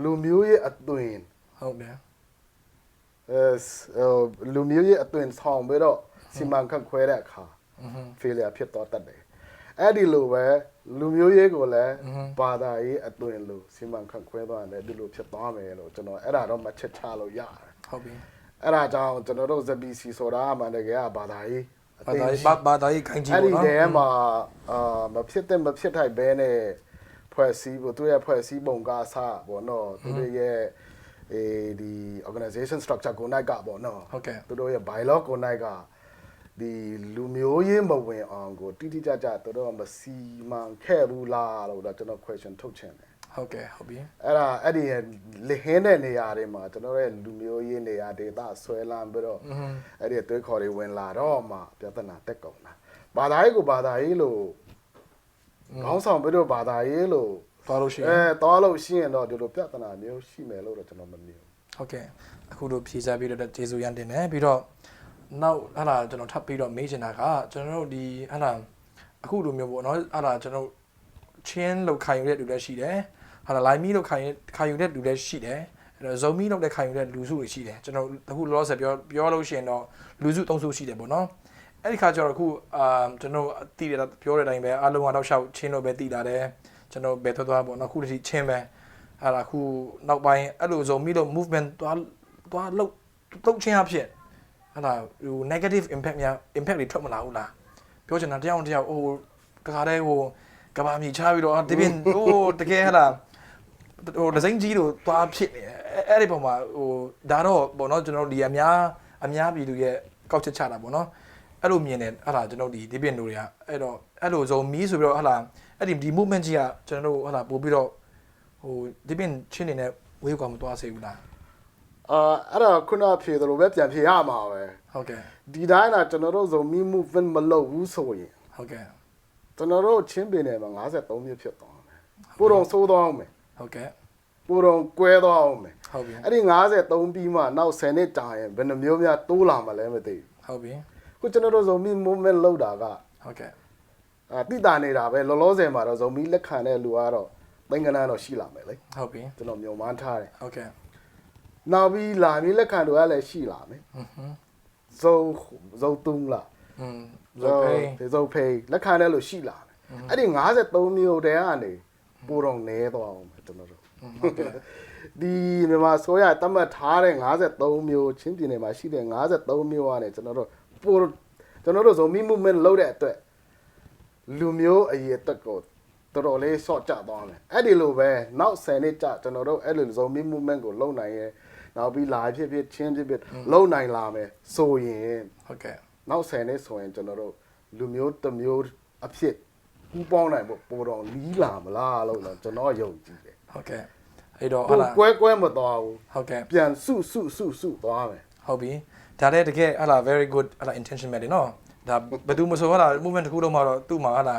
လူမျိုးရေးအသွင် ဟုတ်တယ် လူမျိုးရေးအသွင်ဆောင်ပြီးတော့စီမံခန့်ခွဲတဲ့အခါ failure ဖြစ်တော့တတ်တယ် အဲ့ဒီလိုပဲလူမျိုးရေးကိုလည်းဘာသာရေးအသွင်လို့စီမံခန့်ခွဲသွားတယ်ဒီလိုဖြစ်သွားမယ်လို့ကျွန်တော်အဲ့ဒါတော့မချက်ချလို့ရတယ် ဟုတ်ပြီ အဲ့ဒါကြောင့်ကျွန်တော်တို့ ZBC ဆိုတာမှတကယ်ကဘာသာရေး ဘာသာရေးခိုင်းကြည့် အဲ့ ပေါ့ ဒီ နော် ထဲမှာမဖြစ်တဲ့မဖြစ်ထိုက်ဘဲနဲ့ဖွဲ့စည်းဖို့သူရဲ့ဖွဲ့စည်းပုံကစားပေါ့နော်သူတို့ရဲ့ဒီ organization structure ကိုနိုင်ကပေါ့နော် ဟုတ်ကဲ့ သူတို့ရဲ့ bylaw ကိုနိုင်ကဒီလူမျိုးရေးမဝင်အောင်ကိုတိတိကျကျသူတို့ကမစီမံခဲ့ဘူးလားလို့တော့ကျွန်တော် question ထုတ်ချင်တယ် ဟုတ်ကဲ့ဟုတ်ပြီ အဲ့ဒီလေဟင်းတဲ့နေရာတွေမှာကျွန်တော်ရဲ့လူမျိုးရေးနေရာဒေသဆွဲလန်းပြီးတော့အဲ့ဒီတွေးခေါ်တွေဝင်လာတော့မှပြဿနာတက်ကုန်တာဘာသာရေးကိုဘာသာရေးလို့ခေါင်းဆောင်ပြီးတော့ဘာသာရေးလို့ သွားလို့ရှိရင် သွားလို့ရှိရင်တော့ဒီလိုပြဿနာမျိုးရှိမယ်လို့တော့ကျွန်တော်မမြင်ဘူး ဟုတ်ကဲ့အခုတို့ဖြေစားပြီးတော့ကျေးဇူးရမ်းတင်တယ်ပြီးတော့နောက်ဟာလာကျွန်တော်ထပ်ပြီးတော့မေးချင်တာကကျွန်တော်တို့ဒီဟာလာအခုလိုမျိုးပေါ့နော်ဟာလာကျွန်တော်ချင်းလောက်ခိုင်ယူတဲ့လူလည်းရှိတယ်ဟာလာလိုင်းမီလောက်ခိုင်ယူတဲ့လူလည်းရှိတယ်အဲ့တော့ဇုံမီလောက်တဲ့ခိုင်ယူတဲ့လူစုတွေရှိတယ်ကျွန်တော်အခုလောလောဆယ်ပြောလို့ရှိရင်တော့လူစုသုံးစုရှိတယ်ပေါ့နော်အဲ့ဒီခါကျတော့အခုကျွန်တော်တည်ရတာပြောတဲ့အတိုင်းပဲအားလုံးကတော့ရှောက်ချင်းလို့ပဲတည်လာတယ်ကျွန်တော်ဘယ်သွားပေါ့နော်အခုတည်းချင်းပဲဟာလာအခုနောက်ပိုင်းအဲ့လိုဇုံမီလို့ movement သွားလုတ်ချင်းအဖြစ်ဟာလာဟို negative impact များ impact တွေထွက်မလာဘူးလားပြောချင်တာတယောက်ဟိုတခါတည်းဟိုကဘာမြေချပြီးတော့ဒီပြင်ဟိုတကယ်ဟာလာဟိုဒဇိန်ကြီးတို့သွားဖြစ်နေအဲ့ဒီပုံမှာဟိုဒါတော့ပေါ့နော်ကျွန်တော်ဒီအများပြည်သူရဲ့ကောက်ချက်ချတာပေါ့နော်အဲ့လိုမြင်တယ်ဟာလာကျွန်တော်ဒီပြင်တို့တွေကအဲ့တော့အဲ့လိုဇုံမီဆိုပြီးတော့ဟာလာအဲ့ဒီ movement ကြီးကကျွန်တော်တို့ဟာလာပို့ပြီးတော့ဟိုဒီပြင်ချင်းနေနဲ့ဝေးကွာမသွားစေဘူးလား အဲ့ဒါခုနဖြေတယ်လို့ပဲပြန်ဖြေရမှာပဲ ဟုတ်ကဲ့ ဒီတိုင်းကကျွန်တော်တို့ဇုံမီ movement မလုပ်ဘူးဆိုရင် ဟုတ်ကဲ့ ကျွန်တော်တို့ချင်းပင်နယ်မှာ53မြို့ဖြစ်သွားမယ်ပို့တော့ဆိုးသွားအောင်မယ် ဟုတ်ကဲ့ ပို့တော့ကွဲသွားအောင်မယ် ဟုတ်ပြီ အဲ့ဒီ53ပြီးမှနောက်10နှစ်ကြာရင်ဘယ်နှမျိုးများတိုးလာမှလဲမသိ ဟုတ်ပြီ ဘူးခုကျွန်တော်တို့ဇုံမီ movement လုပ်တာက ဟုတ်ကဲ့ တိတာနေတာပဲလောလောဆယ်မှာတော့ဇုံမီလက်ခံတဲ့လူကတော့သိန်းကနန်းတော့ရှိလာမယ်လေ ဟုတ်ပြီ ကျွန်တော်မျှော်မှန်းထားတယ် ဟုတ်ကဲ့ နောက်ပြီးလာပြီးလက်ခံလူကလည်းရှိလာမယ်ဇုံတုံးလား ဇော်ဖေး ဇုံဖေးလက်ခံတဲ့လူရှိလာမယ်အဲ့ဒီ53မျိုးတည်းကနေပိုတော့နဲသွားအောင်ကျွန်တော်တို့ဒီမြန်မာဆိုရတတ်မှတ်ထားတဲ့53မျိုးချင်းပြည်နယ်မှာရှိတဲ့53မျိုးကနေကျွန်တော်တို့ပိုကျွန်တော်တို့ဇုံမီ movement လုပ်တဲ့အတွက်လူမျိုးအရေးတက်ကိုတော်တော်လေးဆော့ကြသွားတယ်အဲ့ဒီလိုပဲနောက်10နှစ်ကြာကျွန်တော်တို့အဲ့လိုဇုံမီ movement ကိုလုပ်နိုင်ရဲ့နောက်ပြီးလာဖြစ်ချင်းဖြစ်လုပ်နိုင်လာမယ်ဆိုရင် ဟုတ်ကဲ့ နောက်10နှစ်ဆိုရင်ကျွန်တော်တို့လူမျိုးတစ်မျိုးအဖြစ်ပူးပေါင်းနိုင်ဖို့ပေါ်တော်လီးလာမလားလို့ကျွန်တော်ယုံကြည်တယ် ဟုတ်ကဲ့အဲ့တော့ဟာ ဟို လာ ကွဲမသွားဘူး ဟုတ်ကဲ့ ပြန်စုသွားမယ် ဟုတ်ပြီဒါလည်းတကယ်ဟာလာ very good ဟာလာ intention ပဲလေနော်ဒါဘယ်သူမဆိုဟာလာ movement တစ်ခုလုံးမှာတော့သူ့မှာဟာလာ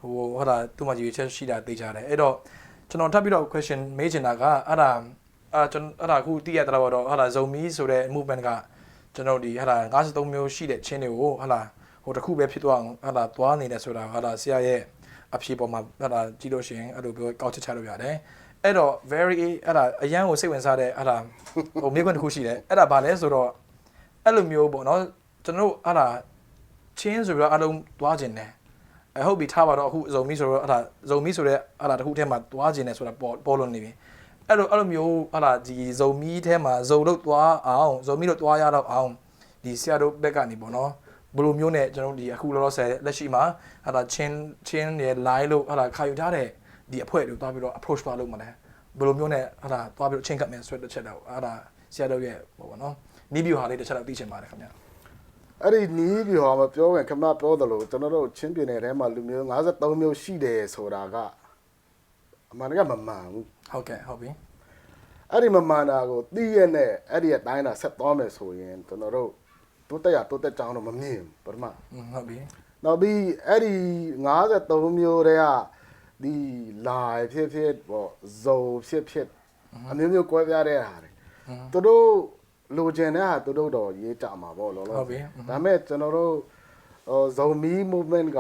ဟိုဟာလာသူ့မှာကြီးချက်ရှိတာသိကြတယ်အဲ့တော့ကျွန်တော်ထပ်ပြီးတော့ question မေးချင်တာကအဲ့ဒါကျွန်တော်အဲ့ဒါအခုသိရတဲ့တော့ဟာလာဇုံမီဆိုတဲ့ movement ကကျွန်တော်ဒီဟာလာ53မျိုးရှိတဲ့ချင်းတွေကိုဟာလာဟိုတစ်ခုပဲဖြစ်သွားအောင်ဟာလာသွားနေတယ်ဆိုတာဟာလာဆရာရဲ့အဖြေပေါ်မှာဟာလာကြည့်လို့ရှိရင်အဲ့လိုပြောကောက်ချက်ချလို့ရတယ်အဲ့တော့ very အဲ့ဒါအရန်ကိုစိတ်ဝင်စားတဲ့အဲ့ဒါဟိုမိကွန်းတစ်ခုရှိတယ်အဲ့ဒါဘာလဲဆိုတော့အဲ့လိုမျိုးပေါ့နော်ကျွန်တော်တို့အဲ့ဒါချင်းဆိုပြီးတော့အလုံးသွားခြင်းတယ်အဟုတ်ပြီထားပါတော့အခုဇုံမီဆိုတော့အဲ့ဒါဇုံမီဆိုတဲ့အဲ့ဒါတစ်ခုထဲမှာသွားခြင်းတယ်ဆိုတာပေါ်လွန်နေပြီအဲ့လိုမျိုးအဲ့ဒါဒီဇုံမီထဲမှာဇုံလို့သွားအောင်ဇုံမီလို့သွားရတော့အောင်ဒီဆရာတို့ဘက်ကနေပေါ့နော်ဘလိုမျိုးနဲ့ကျွန်တော်ဒီအခုလောလောဆယ်လက်ရှိမှာအဲ့ဒါချင်းရဲ့ line လို့အဲ့ဒါခါယူထားတဲ့ဒီအဖွဲ့တွေသွားပြီးတော့ approach သွားလုပ်မှာလဲဘယ်လိုမျိုးနဲ့အဲ့ဒါသွားပြီးတော့ချင်းကပ်မယ်ဆိုတဲ့ချက်တော့အဲ့ဒါဆရာတို့ရဲ့ဟိုပေါ့နော်နီးဗျူဟာလေးတစ်ချက်တော့သိချင်ပါတယ်ခင်ဗျာ အဲ့ဒီနီးပြောမပြောရင်ခမပြောသလိုကျွန်တော်တို့ချင်းပြည်နယ်ထဲမှာလူမျိုး53မျိုးရှိတယ်ဆိုတာကအမှန်တကယ်မမှန်ဘူး ဟုတ်ကဲ့ဟုတ်ပြီ အဲ့ဒီမမှန်တာကိုသိရနဲ့အဲ့ဒီအတိုင်းတာဆက်သွားမယ်ဆိုရင်ကျွန်တော်တို့တိုးတက်ကြောင်းတော့မမြင်ပထမ ဟုတ်ပြီ နောက်ပြီးအဲ့ဒီ53မျိုးတည်းကဒီလာဖြစ်ပေါ့ဇုံဖြစ်အမျိုးမျိုးကွဲပြားတဲ့ဟာတွေသူတို့လိုချင်တဲ့ဟာသူတို့တော့ရေးကြမှာပေါ့လောလောဒါပေမဲ့ကျွန်တော်တို့ဇုံမီ movement က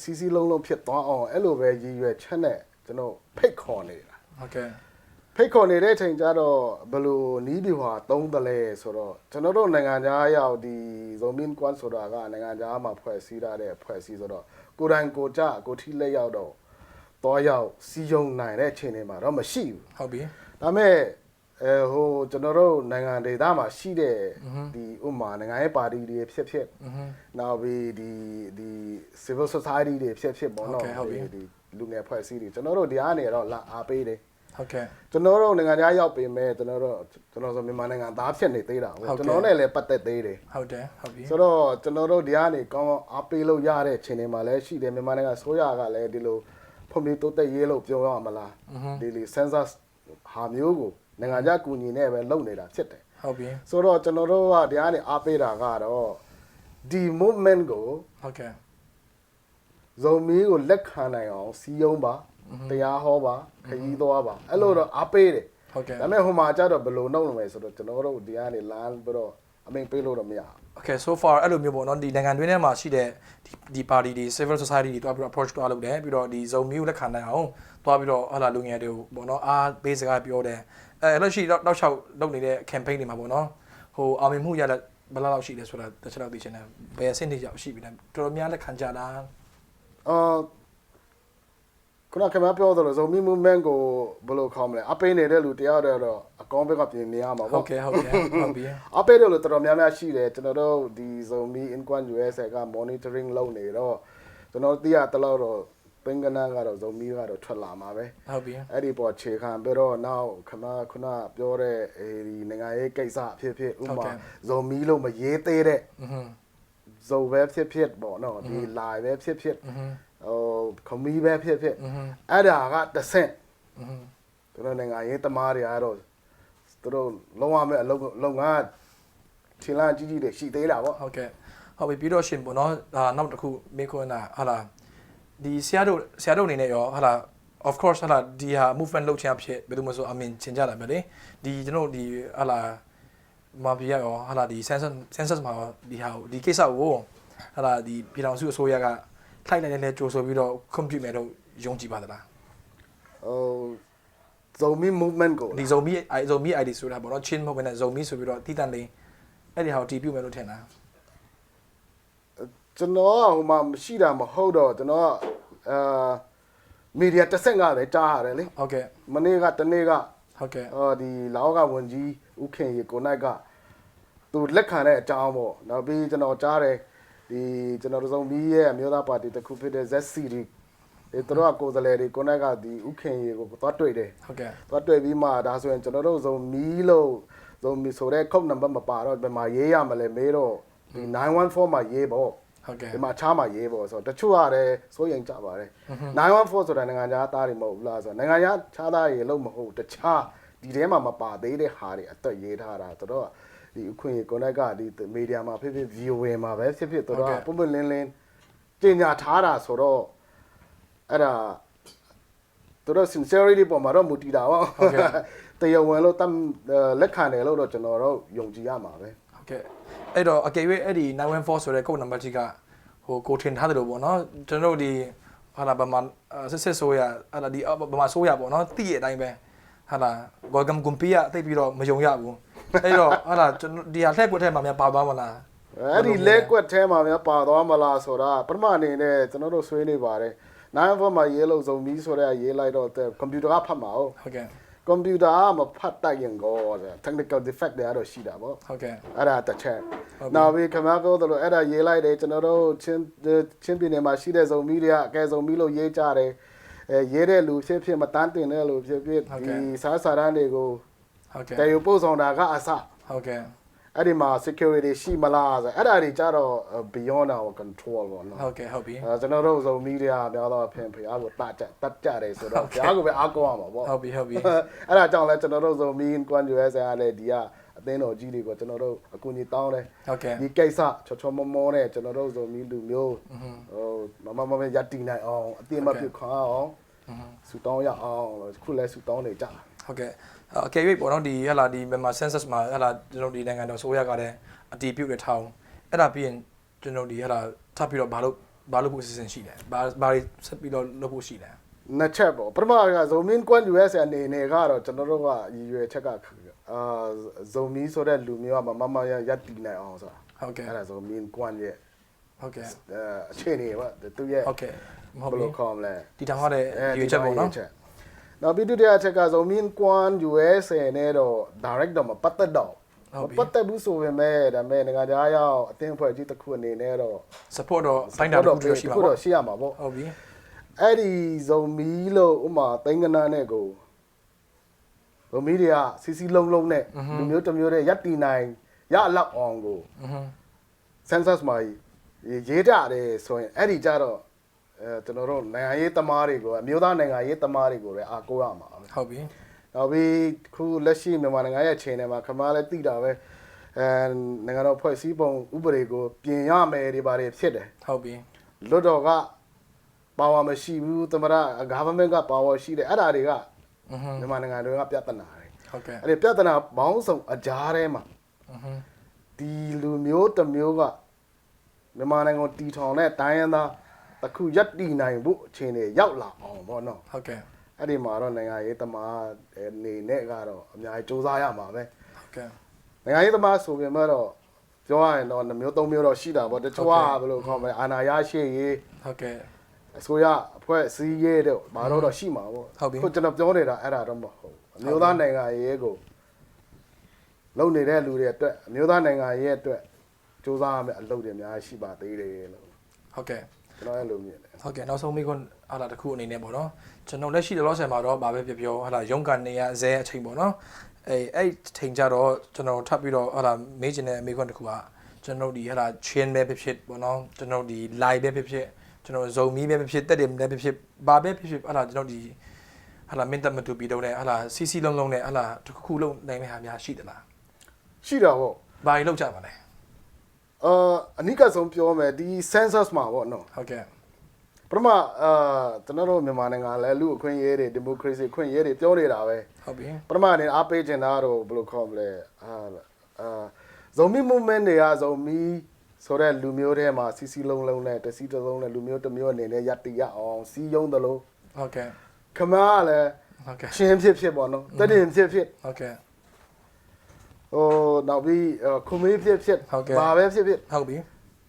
စီစီလုံးဖြစ်သွားအောင်အဲ့လိုပဲရည်ရွယ်ချက်နဲ့ကျွန်တော်ဖိတ်ခေါ်နေတာ ဟုတ်ကဲ့ ဖ ဖိတ်ခေါ်နေတဲ့အချိန်ကျတော့ဘယ်လိုနီးပြဟာသုံးတယ်လဲဆိုတော့ကျွန်တော်တို့နိုင်ငံသားရောက်ဒီဇုံမင်းကွမ်ဆိုတာကနိုင်ငံသားမှာဖွဲ့စည်းရတဲ့ဖွဲ့စည်းဆိုတော့ကိုယ်တိုင်ကိုကြကိုထိလက်ရောက်တော့တော့ရောက်စီယုံနိုင်တဲ့အချိန်တွေမှာတော့မရှိဘူး ဟုတ်ပြီ ဒါပေမဲ့ဟိုကျွန်တော်တို့နိုင်ငံဒေသမှာရှိတဲ့ဒီဥမာနိုင်ငံရေးပါတီတွေဖြစ်နောက်ပြီးဒီ civil society တွေဖြစ်ပေါ့နော်ဒီလူငယ်ဖွဲ့စည်းတွေကျွန်တော်တို့ဒီအားနေတော့လာအားပေးတယ် ဟုတ်ကဲ့ ကျွန်တော်တို့နိုင်ငံသားရောက်ပြင်မဲ့ကျွန်တော်ဆိုမြန်မာနိုင်ငံသားဖြစ်နေသေးတာဟုတ်ကျွန်တော်နဲ့လည်းပတ်သက်သေးတယ် ဟုတ်တယ်ဟုတ်ပြီ ဆိုတော့ကျွန်တော်တို့ဒီကနေကောင်းအားပေးလို့ရတဲ့ချိန်တွေမှာလည်းရှိတယ်မြန်မာနိုင်ငံဆိုရကလည်းဒီလိုဖွံ့ဖြိုးတိုးတက်ရေးလို့ပြောရမလားဒီလေ census ဟာမျိုးကိုနိုင်ငံခြားကူညီနဲ့ပဲလုပ်နေတာဖြစ်တယ် ဟုတ်ပြီ ဆိုတော့ကျွန်တော်တို့ကဒီကနေအားပေးတာကတော့ဒီ movement ကို ဟုတ်ကဲ့ ဇုံမီကိုလက်ခံနိုင်အောင်စီယုံပါတရားဟောပါခရီးသွားပါအဲ့လိုတော့အားပေးတယ် ဟုတ်ကဲ့ ဒါပေမဲ့ဟိုမှာကျတော့ဘယ်လိုလုပ်လို့လဲဆိုတော့ကျွန်တော်တို့ဒီကနေလမ်းပြီးတော့အမိန်ပေးလို့တော့မရဘူး Okay so far အဲ့လိုမျိုးပေါ့နော်ဒီနိုင်ငံတွင်းထဲမှာရှိတဲ့ဒီ party တွေ civil society တွေတွားပြီးတော့ approach တွားလုပ်တယ်ပြီးတော့ဒီဇုံမျိုးလက်ခံနိုင်အောင်တွားပြီးတော့ဟာလာလူငယ်တွေကိုပေါ့နော်အားပေးစကားပြောတယ်အဲ့လိုရှိတော့တောက်လျှောက်လုပ်နေတဲ့ campaign တွေမှာပေါ့နော်ဟိုအောင်မြင်မှုရတဲ့ဘယ်လောက်ရှိလဲဆိုတာတစ်ချက်လောက်သိချင်တယ်ဘယ်အဆင့်တွေရောက်ရှိပြီလဲတော်တော်များလက်ခံကြလား ခုနကမှပြောသလိုဇုံမီ movement ကိုဘယ်လိုခေါ်မလဲအပေးနေတဲ့လူတရားတော့အကောင်းဘက်ကပြင်နေရမှာ ဟု ပေါ့ တ်ကဲ့ဟုတ်ပြီ အပေးတယ်လို့တော်တော်များများရှိတယ်ကျွန်တော်တို့ဒီဇုံမီ Inquan USA က monitoring လုပ်နေတော့ကျွန်တော်သိရတလို့တော့ပင်ကနာကတော့ဇုံမီကတော့ထွက်လာမှာပဲ ဟုတ်ပြီ အဲ့ဒီပေါ်ခြေခံပြီးတော့နောက်ခဏခုနပြောတဲ့ဒီနိုင်ငံရေးကိစ္စဖြစ်ဥမာဇုံမီလို့မရေးသေးတဲ့ဇုံပဲဖြစ်ပေါ့နော်ဒီ live ပဲဖြစ်ဟိုခမီးပဲဖြစ်အဲ့ဒါကတစ်ဆင့်သူတို့နိုင်ငံရေးတမားတွေကတော့သူတို့လုံးဝမဲ့အလုပ်ငန်းထင်လာကြီးတွေရှိသေးတာပေါ့ ဟုတ်ကဲ့ဟုတ်ပြီပြီးတော့ရှင်ပေါ့နော်နောက်တစ်ခုမေးခွန်းတာဟာလာဒီဆရာတို့အနေနဲ့ရောဟာလာ of course ဟာလာဒီဟာ movement လုပ်ချင်ဖြစ်ဘယ်သူမှဆိုအမြင်ချင်ကြတာပဲလေဒီကျွန်တော်ဒီဟာလာမာဘီယာရောဟာလာဒီ census မှာဒီကိစ္စကိုဟာလာဒီပြည်တော်စုအစိုးရကထိုက်လိုက်တဲ့ကြိုးဆိုပြီးတော့ compute မယ်တော့ယုံကြည်ပါသလား ဟိုဇုံမီ movement ကို ဒီဇုံမီ ID ဆိုတာပေါ့နော် chain မဟုတ်ဘဲနဲ့ဇုံမီဆိုပြီးတော့တီးတန်လေးအဲ့ဒီဟာကိုတီးပြုတ်မယ်လို့ထင်တာ ကျွန်တော်ကဟိုမှာမရှိတာမဟုတ်တော့ကျွန်တော်ကမီဒီယာတစ်ဆင့်ကလည်းကြားရတယ်လေ ဟုတ်ကဲ့ မနေ့ကတနေ့က ဟုတ်ကဲ့ ဒီလာအောက်ကဝန်ကြီးဦးခင်ရေကိုနိုင်ကသူလက်ခံတဲ့အကြောင်းပေါ့နောက်ပြီးကျွန်တော်ကြားတယ်ဒီကျွန်တော်တို့ဇုံမီရဲ့အမျိုးသားပါတီတစ်ခုဖြစ်တဲ့ ZCD ဒီတို့ကကိုယ်စားလှယ်တွေကိုနိုင်ကဒီဥခင်ရေကိုသွားတွေ့တယ် ဟုတ်ကဲ့ သွားတွေ့ပြီးမှဒါဆိုရင်ကျွန်တော်တို့ဇုံမီလို့ဇုံမီဆိုတဲ့ code number မပါတော့ဘယ်မှာရေးရမလဲမေးတော့ဒီ914မှာရေးပေါ့ ဟုတ်ကဲ့ ဒီမှာချားမှာရေးပေါ့ဆိုတော့တချို့ကလည်းစိုးရင်ကြပါတယ်914ဆိုတာနိုင်ငံခြားသားတွေမဟုတ်ဘူးလားဆိုတော့နိုင်ငံခြားသားတွေလို့မဟုတ်တခြားဒီထဲမှာမပါသေးတဲ့ဟာတွေအသက်ရေးထားတာဆိုတော့ဒီဥခင်ရေကိုနိုင်ကဒီမီဒီယာမှာဖြစ် viewer မှာပဲဖြစ်တို့ကပုံပွင့်လင်းလင်းကျင်ညာထားတာဆိုတော့အဲ့ဒါတို့ sincerity ပေါ်မှာတော့မူတည်တာပေါ့တရားဝင်လို့လက်ခံတယ်လို့တော့ကျွန်တော်တို့ယုံကြည်ရမှာပဲ ဟုတ်ကဲ့အဲ့တော့အကယ်၍အဲ့ဒီ914ဆိုတဲ့ code number ကြီးကဟိုကိုထင်ထားတယ်လို့ပေါ့နော်ကျွန်တော်တို့ဒီဟာလာဗမာစစ်ဆိုရဟာလာဒီဗမာဆိုရပေါ့နော်တိရဲ့အတိုင်းပဲဟာလာဂေါ်ဂမ်ကွန်ပီယာတိတ်ပြီးတော့မယုံရဘူးအဲ့တော့ဟာလာကျွန်တော်ဒီဟာလှည့်ကွက်ထဲမှာများပါသွားမလား အဲ့ဒီလက်ကွက်ထဲမှာများပါသွားမလားဆိုတာပထမအနေနဲ့ကျွန်တော်တို့ဆွေးနေပါတယ်914မှာရေးလို့ဇုံမီဆိုတဲ့ရေးလိုက်တော့ကွန်ပျူတာကဖတ်မှာဟုတ် ဟုတ်ကဲ့ ကွန်ပျူတာကမဖတ်တတ်ရင်ကော technical defect တွေကတော့ရှိတာပေါ့ ဟုတ်ကဲ့ အဲ့ဒါတစ်ချက်နောက်ပြီးခမားပြောသလိုအဲ့ဒါရေးလိုက်တယ်ကျွန်တော်တို့ချင်းပြည်နယ်မှာရှိတဲ့ဇုံမီတွေကအကဲဇုံမီလို့ရေးကြတယ်ရေးတဲ့လူဖြစ်မတန်းတင်တဲ့လူဖြစ်ဒီစားစာရန်တွေကို ဟုတ်ကဲ့ တည်ယူပို့ဆောင်တာကအစ ဟုတ်ကဲ့ အဲ့ဒီမှာ security ရှိမလားဆိုအဲ့ဒါတွေကြတော့ beyond our control ပေါ့နော် ဟုတ်ကဲ့ဟုတ်ပြီ ကျွန်တော်တို့ဇုံမီတွေကများတော့အဖင်ဖျားကိုတတ်ကြတယ်ဆိုတော့ဖျားကိုပဲအားကိုးရမှာပေါ့ ဟုတ်ပြီ အဲ့ဒါကြောင့်လဲကျွန်တော်တို့ဇုံမီကွမ် USA ကလည်းဒီကအသင်းတော်ကြီးတွေကိုကျွန်တော်တို့အကူအညီတောင်းတယ် ဟုတ်ကဲ့ ဒီကိစ္စချောမောနဲ့ကျွန်တော်တို့ဇုံမီလူမျိုးဟိုမရတီနိုင်အောင်အတင်းမပြုတ်ခါအောင်ဆူတောင်းရအောင်ခုလဲဆူတောင်းနေကြ ဟုတ်ကဲ့အကယ်၍ပေါ့နော်ဒီဟလာဒီမြန်မာ census မှာဟလာကျွန်တော်ဒီနိုင်ငံတော်ဆိုရကလည်းအတီးပြုတ်တဲ့ထောင်အဲ့ဒါပြီးရင်ကျွန်တော်ဒီဟလာထပ်ပြီးတော့ဘာလို့ဖို့အစီအစဉ်ရှိလဲဘာဆက်ပြီးတော့လုပ်ဖို့ရှိလဲ နှစ်ချက်ပေါ့ပထမကဇုံမင်းကွမ် US အနေနဲ့ကတော့ကျွန်တော်တို့ကရည်ရွယ်ချက်ကဇုံမီဆိုတဲ့လူမျိုးကမရပ်တည်နိုင်အောင်ဆိုတာ ဟုတ်ကဲ့ အဲ့ဒါဇုံမင်းကွမ်ရဲ့ ဟုတ်ကဲ့ အခြေအနေပေါ့သူရဲ့ ဟုတ်ကဲ့မဟုတ် ဘယ် ဘူး လိုခေါ်မလဲ ဒီတောင်ရတဲ့ရွေးချက်ပေါ့နော် နောက်ပြီးဒုတိယချက်ကဇုံမင်းကွမ် US နဲ့တော့ direct တော့မပတ်သက်တော့ပတ်သက်ဘူးဆိုပေမဲ့ဒါပေမဲ့ငါကြားရောက်အသင်းအဖွဲ့ကြီးတစ်ခုအနေနဲ့တော့ support တော့တိုင်းတာတစ်ခုရှိမှာပေါ့ ရှိရမှာပေါ့ ဟုတ်ပြီ အဲ့ဒီဇုံမီလို့ဥမာသိန်းကနန်းနဲ့ကိုဇုံမီတွေကစီစီလုံးလုံးနဲ့လူမျိုးတစ်မျိုးနဲ့ရပ်တည်နိုင်ရလောက်အောင်ကို census မှာရေးကြတယ်ဆိုရင်အဲ့ဒီကြတော့ကျွန်တော်တို့နိုင်ငံရေးသမားတွေကိုအမျိုးသားနိုင်ငံရေးသမားတွေကိုလည်းအားကိုးရမှာ ဟုတ်ပြီ နောက်ပြီးခုလက်ရှိမြန်မာနိုင်ငံရဲ့အခြေအနေမှာခမားလည်းသိတာပဲနိုင်ငံတော်ဖွဲ့စည်းပုံဥပဒေကိုပြင်ရမယ်တွေပါတယ်ဖြစ်တယ် ဟုတ်ပြီ လွတ်တော်ကပါဝါမရှိဘူးသမရ government ကပါဝါရှိတယ်အဲ့ဒါတွေကမြန်မာနိုင်ငံတွေကပြဿနာတွေ ဟုတ်ကဲ့ အဲ့ဒီပြဿနာဘောင်းဆောင်အကြားထဲမှာဒီလူမျိုးတစ်မျိုးကမြန်မာနိုင်ငံကိုတီထောင်တဲ့တိုင်းရင်းသားတစ်ခုရပ်တည်နိုင်ဖို့အခြေအနေရောက်လာအောင်ပေါ့နော် ဟုတ်ကဲ့ အဲ့ဒီမှာတော့နိုင်ငံရေးသမားအနေနဲ့ကတော့အများကြီးစူးစမ်းရမှာပဲ ဟုတ်ကဲ့ နိုင်ငံရေးသမားဆိုပြင်မဲ့တော့ပြောရရင်တော့2မျိုး3မျိုးတော့ရှိတာပေါ့တချို့ကဘယ်လိုခေါ်မလဲအာဏာရရှိရေး ဟုတ်ကဲ့ အစိုးရအဖွဲ့အစည်းရေးတော့ဘာတော့ရှိမှာပေါ့ ဟုတ်ပြီ ခုကျွန်တော်ပြောနေတာအဲ့ဒါတော့မဟုတ်အမျိုးသားနိုင်ငံရေးကိုလုပ်နေတဲ့လူတွေအတွက်အမျိုးသားနိုင်ငံရေးအတွက်စူးစမ်းရမယ့်အလုပ်တွေအများကြီးရှိပါသေးတယ်လို့ ဟုတ်ကဲ့ ကျွန်တော်အဲ့လိုမြင်တယ် ဟုတ်ကဲ့နောက်ဆုံးမိခွန်းအားတစ်ခုအနေနဲ့ပေါ့နော်ကျွန်တော်လက်ရှိလောဆယ်မှာတော့ဗာပဲပြောဟာလာရုံးကနေရဇဲအချိန်ပေါ့နော်အဲ့ချိန်ကြတော့ကျွန်တော်ထပ်ပြီးတော့ဟာလာမေးချင်တဲ့မိခွန်းတစ်ခုကကျွန်တော်ဒီဟာလာ chain ပဲဖြစ်ပေါ့နော်ကျွန်တော်ဒီ live ပဲဖြစ်ကျွန်တော်ဇုံမီပဲဖြစ်တက်တယ်လည်းဖြစ်ဗာပဲဖြစ်ဟာလာကျွန်တော်ဒီဟာလာမင်းတမတူပြီးတော့လည်းဟာလာစီစီလုံးလုံးနဲ့ဟာလာတစ်ခုလုံးနိုင်တဲ့ဟာများရှိသလား ရှိတာပေါ့ ဘာကြီးလောက်ကြပါလဲ အနိကဆုံးပြောမယ်ဒီ census မှာပေါ့နော် ဟုတ်ကဲ့ ပထမကျွန်တော်တို့မြန်မာနိုင်ငံလဲလူအခွင့်အရေးတွေဒီမိုကရေစီအခွင့်အရေးတွေပြောနေတာပဲ ဟုတ်ပြီ ပထမအနေနဲ့အားပေးချင်တာတော့ဘယ်လိုခေါ်မလဲဇုံမီ movement တွေကဇုံမီဆိုတဲ့လူမျိုးတွေမှာစီစီလုံးလုံးနဲ့တစီတလုံးနဲ့လူမျိုးတစ်မျိုးအနေနဲ့ရပ်တည်ရအောင်စီးယုံတယ်လို့ ဟုတ်ကဲ့ ခမားလည်း ဟုတ်ကဲ့ ချင်းဖြစ်ပေါ့နော်တည်ဖြစ် ဟုတ်ကဲ့ ဟိုနောက်ပြီးခုမေးဖြစ် ဟုတ်ကဲ့ ဘာပဲဖြစ် ဟုတ်ပြီ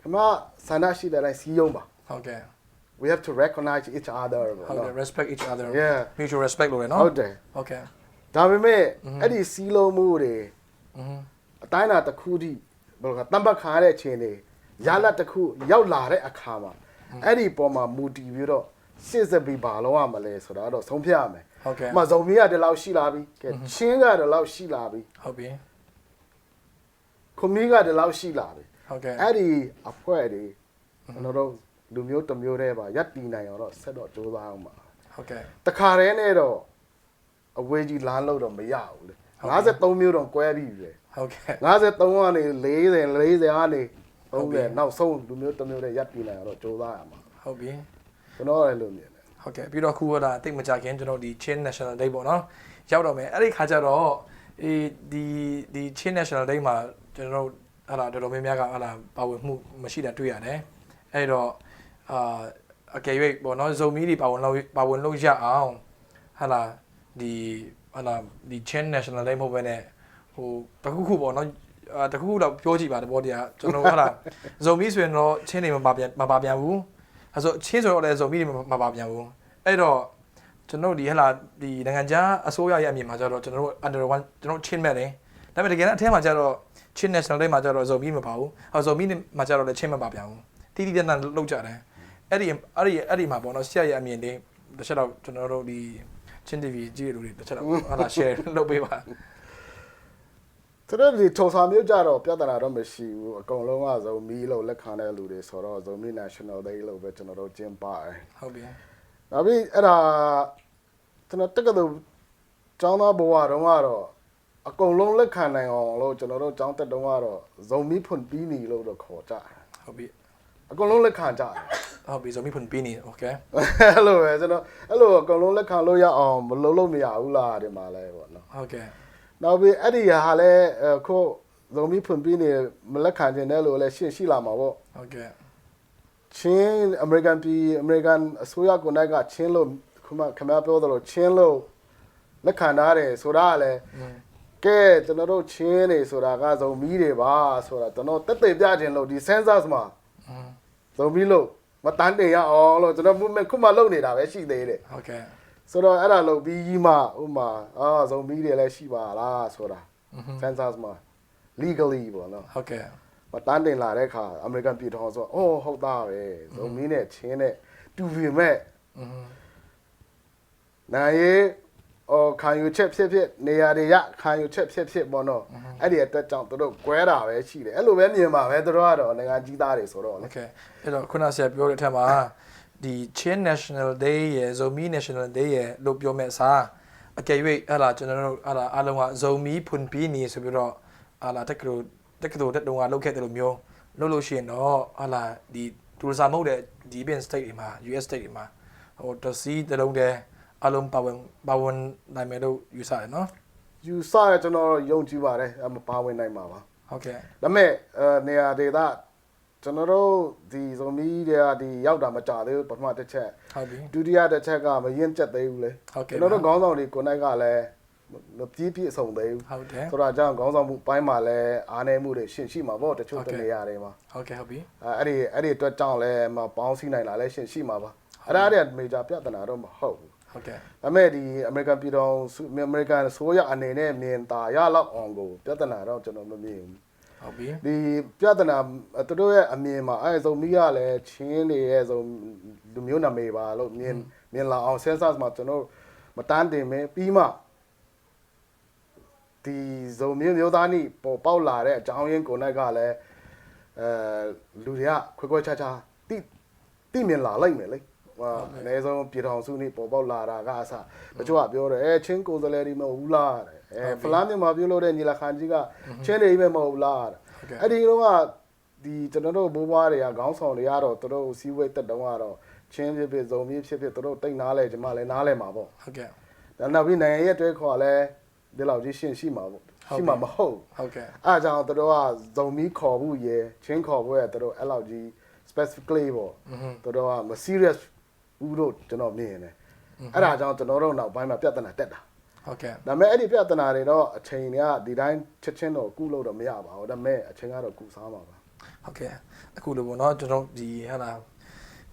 ခမားဆန္ဒရှိတဲ့တိုင်းစီးယုံပါ ဟုတ်ကဲ့ we have to recognize each other ဟုတ်ကဲ့ respect each other Yeah. mutual respect လို့ရနော် ဟုတ်တယ် ဟုတ်ကဲ့ ဒါပေမဲ့အဲ့ဒီစီးလုံးမှုတွေ อือ အတိုင်းအတာတစ်ခုတည်းဘယ်လိုကတမ်ပတ်ခါရတဲ့အချိန်တွေရလတ်တစ်ခုရောက်လာတဲ့အခါမှာအဲ့ဒီပေါ်မှာမူတည်ပြီးတော့ရှစ်စပီဘာလုံးရမလဲဆိုတာတော့ဆုံးဖြတ်ရမယ် ဟုတ်ကဲ့ ။မဇုံမီကဒီလောက်ရှိလာပြီ။ကဲချင်းကဒီလောက်ရှိလာပြီ ဟုတ်ပြီ ။ခမီးကဒီလောက်ရှိလာပြီ ဟုတ်ကဲ့ ။အဲ့ဒီအဖွဲ့တွေကျွန်တော်တို့လူမျိုးတစ်မျိုးတည်းပါရပ်တည်နိုင်အောင်တော့ဆက်တော့ကြိုးစားအောင်ပါ ဟုတ်ကဲ့ ။တခါတည်းနဲ့တော့အဝေးကြီးလမ်းလို့တော့မရဘူးလေ။53မျိုးတော့꿰ပြီးပြီ ဟုတ်ကဲ့ ။53ကနေ40ကနေ30နောက်ဆုံးလူမျိုးတစ်မျိုးတည်းရပ်တည်နိုင်အောင်တော့ကြိုးစားရမှာ ဟုတ်ပြီ ။ကျွန်တော်လည်းလို့မြင်တယ် ဟုတ်ကဲ့ပြီးတော့ခုကတော့အသိမကြခင်ကျွန်တော်ဒီ Chin National Day ပေါ့နော်ရောက်တော့မယ်အဲ့ဒီခါကျတော့ဒီ Chin National Day မှာကျွန်တော်ဟာလာတော်တော်များများကဟာလာပါဝင်မှုမရှိတာတွေ့ရတယ်အဲ့တော့အကယ်၍ပေါ့နော်ဇုံမီတွေပါဝင်လို့ရအောင်ဟာလာဒီဟာလာဒီ Chin National Day မဟုတ်ဘဲနဲ့ဟိုတခုပေါ့နော်တခုတော့ပြောကြည့်ပါတဘောတရားကျွန်တော်ဟာလာဇုံမီဆိုရင်တော့ချင်းတွေမပါပြန်ဘူးအဲဆိုချင်းဆိုတော့လည်းဇုံမီတွေမပါပြန်ဘူးအဲ့တော့ကျွန်တော်ဒီဟလာဒီနိုင်ငံခြားအစိုးရရဲ့အမြင်မှာကျတော့ကျွန်တော်တို့ under one ကျွန်တော်ချင်းမဲ့တယ်ဒါပေမဲ့တကယ်တော့အထက်မှာကျတော့ချင်း national day မှာကျတော့ဇုံမီမပါဘူးအဲဇုံမီမှာကျတော့လည်းချင်းမပါပြန်ဘူးတီးတီးတန်းတန်းလောက်ကြတယ်အဲ့ဒီမှာပေါ့နော်ဆရာရဲ့အမြင်တွေတစ်ချက်တော့ကျွန်တော်တို့ဒီချင်း TV ကြည့်ရလို့တစ်ချက်တော့ဟာလာ share လုပ်ပေးပါ သူတို့ဒီထုံစာမျိုးကြတော့ပြဿနာတော့မရှိဘူးအကုန်လုံးကဇုံမီလို့လက်ခံတဲ့လူတွေဆိုတော့ဇုံမီ National Day လို့ပဲကျွန်တော်တို့ကျင်းပတယ် ဟုတ်ပြီ ။နောက်ပြီးအဲ့ဒါကျွန်တော်တက်ကတူကျောင်းသားဘဝတုန်းကတော့အကုန်လုံးလက်ခံနိုင်အောင်လို့ကျွန်တော်တို့ကျောင်းတက်တုန်းကတော့ဇုံမီဖွန်ပီနီလို့တော့ခေါ်ကြတယ် ဟုတ်ပြီ ။အကုန်လုံးလက်ခံကြတယ် ဟုတ်ပြီဇုံမီဖွန်ပီနီโอเค ။အဲ့လိုပဲကျွန်တော်အဲ့လိုအကုန်လုံးလက်ခံလို့ရအောင်မလုပ်လို့မရဘူးလားဒီမှာလဲပေါ့နော် ဟုတ်ကဲ့ ။နောက်ပြီးအဲ့ဒီဟာလဲခုဇုံမီဖွန်ပီနီမလက်ခံခြင်းတဲ့လို့လဲရှိလာမှာပေါ့ ဟုတ်ကဲ့ ချင်းအမေရိကန်အစိုးရကိုနိုင်ကချင်းလို့ခု ခုမှခင်ဗျားပြောသလိုချင်းလို့လက်ခံထားတယ်ဆိုတာကလည်းကဲကျွန်တော်တို့ချင်းနေဆိုတာကဇုံမီတွေပါဆိုတာကျွန်တော်တက်တက်ပြခြင်းလို့ဒီ census မှာဇုံမီလို့မတန်းတင်ရအောင်လို့ကျွန်တော် movement ခုမှလုပ်နေတာပဲရှိသေးတယ် ဟုတ်ကဲ့ ဆိုတော့အဲ့ဒါလုပ်ပြီးကြီးမှဥမာဇုံမီတွေလည်းရှိပါလားဆိုတာ census မှာ legally ပေါ့နော် ဟုတ်ကဲ့ မတန်းတင်လာတဲ့အခါအမေရိကန်ပြည်ထောင်စုအော်ဟုတ်သားပဲဇုံမီနဲ့ချင်းနဲ့တူပေမဲ့နိုင်ရေးခံယူချက်ဖြစ်နေရာတွေရခံယူချက်ဖြစ်ပေါ့နော်အဲ့ဒီအတွက်ကြောင့်သူတို့ကွဲတာပဲရှိတယ်အဲ့လိုပဲမြင်ပါပဲသူတို့ကတော့နိုင်ငံကြီးသားတွေဆိုတော့လေ โอเคအဲ့တော့ခုနဆရာပြောတဲ့အထက်မှာဒီ Chin National Day ရဲ့ Zomi National Day ရဲ့လို့ပြောမဲ့အစားအကယ်၍အဲ့ဒါကျွန်တော်တို့အဲ့ဒါအားလုံးက Zomi ဖွန်ပြီးနေဆိုပြီးတော့ဟာလာတက်ကတော်တက်တုံးကလောက်ခဲ့တယ်လို့မျိုးလုပ်လို့ရှိရင်တော့ဟာလာဒီတူရစာမဟုတ်တဲ့ဒီ Bin State တွေမှာ US State တွေမှာဟိုတစီတလုံးတဲ့အလုံးပါဝင်နိုင်မယ်လို့ယူဆတယ်နော် ယူဆရကျွန်တော်ယုံကြည်ပါတယ်အမပါဝင်နိုင်မှာပါ ဟုတ်ကဲ့ ဒါပေမဲ့နေရာဒေသကျွန်တော်တို့ဒီဇုံမီတွေကဒီရောက်တာမကြသေးဘူးပထမတစ်ချက် ဟုတ်ပြီ ဒုတိယတစ်ချက်ကမရင်ကျက်သေးဘူးလေ ဟုတ်ကဲ့ ကျွန်တော်တို့ခေါင်းဆောင်တွေကိုနိုင်ကလည်းမပြည့်ပြည့်စုံသေးဘူး ဟုတ်တယ် ဆိုတော့အကြောင်းခေါင်းဆောင်မှုပိုင်းမှာလည်းအားနည်းမှုတွေရှိမှာပေါ့တချို့တနေရာတွေမှာ ဟုတ်ကဲ့ဟုတ်ပြီ အဲ့ဒီအတွက်ကြောင့်လည်းမပေါင်းစည်းနိုင်တာလည်းရှိမှာပါအဲ့ဒါတွေမေဂျာပြဿနာတော့မဟုတ်ဘူး ဟုတ်ကဲ့ ဒါပေမဲ့ဒီအမေရိကန်ပြည်တော်အမေရိကန်ဆိုရအနေနဲ့မြင်သာရလောက်အောင်ကိုပြဿနာတော့ကျွန်တော်မမြင်ဘူး ဟုတ်ပြီ ဒီပြဿနာသူတို့ရဲ့အမြင်မှာအဲဆိုမိရလည်းချင်းတွေရဲ့ဆိုလူမျိုးနာမည်ပါလို့မြင်လာအောင် census မှာကျွန်တော်မတန်းတင်မယ်ပြီးမှဒီဇုံမျိုးသားနိပေါ်ပေါက်လာတဲ့အကြောင်းရင်းကိုနိုင်ကလည်းလူတွေကခွဲခြားတိမြင်လာလိုက်မယ်လေဟာအနည်းဆုံးပြည်ထောင်စုနိပေါ်ပေါက်လာတာကအစတချို့ကပြောတယ်ချင်းကိုယ်စားလှယ်တွေမဟုတ်ဘူးလားဖလားမြန်မာပြုလို့တဲ့ညီလာခံကြီးကချင်းတွေပဲမဟုတ်ဘူးလားအဲ့ဒီတော့ကဒီကျွန်တော်တို့ဘိုးဘွားတွေကခေါင်းဆောင်တွေကတော့သူတို့စီးဝေးတက်တုံးကတော့ချင်းဖြစ်ဇုံမျိုးဖြစ်သူတို့တိတ်နားလဲကျွန်မလည်းနားလဲမှာပေါ့ ဟုတ်ကဲ့ ဒါနောက်ပြီးနိုင်ငံရဲ့တွဲခေါ်လဲဒီလောက်ကြီးရှိမှာပေါ့ရှိမှာမဟုတ် ဟုတ်ကဲ့ အားကြောင့်သူတို့ကဇုံမီခေါ်ဘူးရေချင်းခေါ်ဘူးရသူတို့အဲ့လောက်ကြီး specifically ပေါ့သူတို့ကမ serious ဘူးလို့ကျွန်တော်မြင်တယ်အဲ့ဒါကြောင့်ကျွန်တော်တို့နောက်ပိုင်းမှာပြဿနာတက်တာ ဟုတ်ကဲ့ ဒါပေမဲ့အဲ့ဒီပြဿနာတွေတော့အချိန်တွေကဒီတိုင်းချက်ချင်းတော့ကုလို့တော့မရပါဘူးဒါပေမဲ့အချိန်ကတော့ကုစားမှာပါ ဟုတ်ကဲ့အခုလိုပေါ့နော်ကျွန်တော်ဒီဟာလာ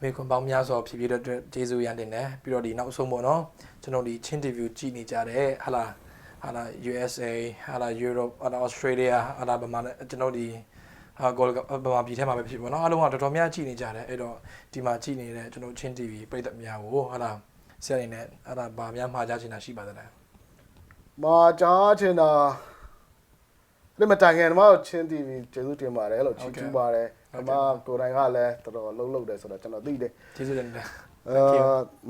မေကွန်ပေါင်းများစွာဖြစ်ဖြစ်တဲ့အတွက်ကျေးဇူးရတင်တယ်ပြီးတော့ဒီနောက်ဆုံးပေါ့နော်ကျွန်တော်ဒီချင်းတီဗီကြည့်နေကြတဲ့ဟာလာ USA ဟာလာ Europe ဟာလာ Australia ဟာလာဗမာကျွန်တော်ဒီဟာဂေါ်ဗမာပြည်ထဲမှာပဲဖြစ်ပေါ့နော်အားလုံးကတော်တော်များကြည့်နေကြတယ်အဲ့တော့ဒီမှာကြည့်နေတဲ့ကျွန်တော်ချင်းတီဗီပြည်သက်များကိုဟာလာဆရာနေနဲ့ဟာလာဗာများမှာကြားချင်တာရှိပါသလား မာကြားချင်တာဒီမတိုင်ခင်မှာချင်း TV ကျေးဇူးတင်ပါတယ်လို့ချီးကျူးပါတယ်အမကိုယ်တိုင်ကလည်းတော်တော်လုံးတယ်ဆိုတော့ကျွန်တော်သိတယ် ကျေးဇူးတင်တယ်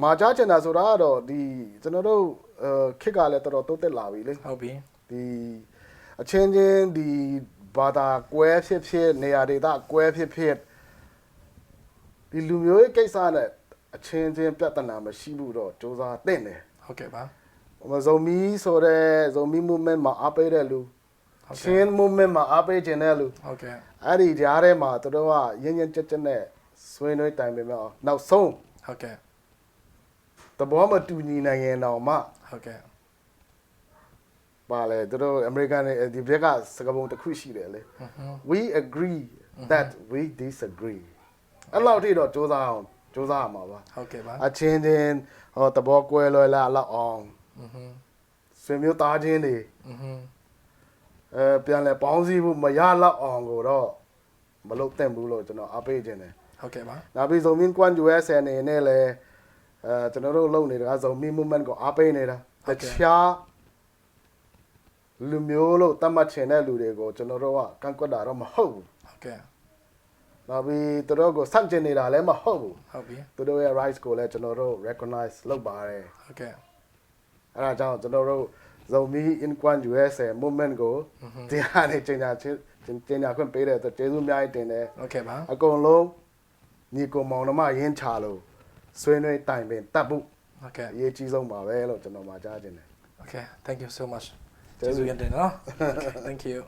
မာကြားချင်တာဆိုတာကတော့ဒီကျွန်တော်တို့ခစ်ကလည်းတော်တော်တိုးတက်လာပြီလေ ဟုတ်ပြီ ဒီအချင်းချင်းဒီဘာသာကွဲဖြစ်နေရာဒေသကွဲဖြစ်ဒီလူမျိုးရေးကိစ္စနဲ့အချင်းချင်းပြဿနာမရှိဘူးတော့စ조사တင်တယ် ဟုတ်ကဲ့ပါ ဇုံမီဆိုတဲ့ဇုံမီ movement မှာအားပေးတဲ့လူချင်း movement မှာအားပေးခြင်းတဲ့လူ ဟုတ်ကဲ့ အဲ့ဒီကြားထဲမှာသူတို့ကရင်းကြက်နဲ့ဆွေးနွေးတိုင်ပင်မဲ့အောင်နောက်ဆုံး ဟုတ်ကဲ့ သဘောမတူညီနိုင်ရင်တော့မှ ဟုတ်ကဲ့ ပါလေသူတို့ American ဒီဘက်ကစကားပုံတစ်ခုရှိတယ်လေ we agree that we disagree အဲ့လောက်ထိတော့စ조사အောင်စ조사ရမှာပါ ဟုတ်ကဲ့ပါ အချင်းချင်းဟောသဘောကွဲလွယ်လာလောက်အောင်ဆွေမျိုးသားချင်းတွေပြန်လဲပေါင်းစည်းဖို့မရလောက်အောင်ကိုတော့မလုပ်သင့်ဘူးလို့ကျွန်တော်အားပေးခြင်းတယ် ဟုတ်ကဲ့ပါ နောက်ပြီးဇုံမင်းကွမ် US အနေနဲ့လည်းကျွန်တော်တို့လုပ်နေတာဇုံမင်း movement ကိုအားပေးနေတာတခြားလူမျိုးလို့တတ်မှတ်ချင်တဲ့လူတွေကိုကျွန်တော်တို့ကကန့်ကွက်တာတော့မဟုတ်ဘူး ဟုတ်ကဲ့ နောက်ပြီးသူတို့ကိုဆန့်ကျင်နေတာလည်းမဟုတ်ဘူး ဟုတ်ပြီ သူတို့ရဲ့ rights ကိုလည်းကျွန်တော်တို့ recognize လုပ်ပါတယ် ဟုတ်ကဲ့ အဲ့ဒါကြောင့်ကျွန်တော်တို့ဇုံမီ in Quan US movement ကိုဒီဟာနေကျင်ညာခွင့်ပေးတဲ့အတွက်ကျေးဇူးအများကြီးတင်တယ် ဟုတ်ကဲ့ပါ အကုန်လုံးညီကိုမောင်နှမရင်းချလို့ဆွေးနွေးတိုင်ပင်တတ်ဖို့ ဟုတ်ကဲ့ အရေးကြီးဆုံးပါပဲလို့ကျွန်တော်မှာကြားခြင်းတယ် Okay, thank you so much. ကျေးဇူးတင်နော် Okay, thank you.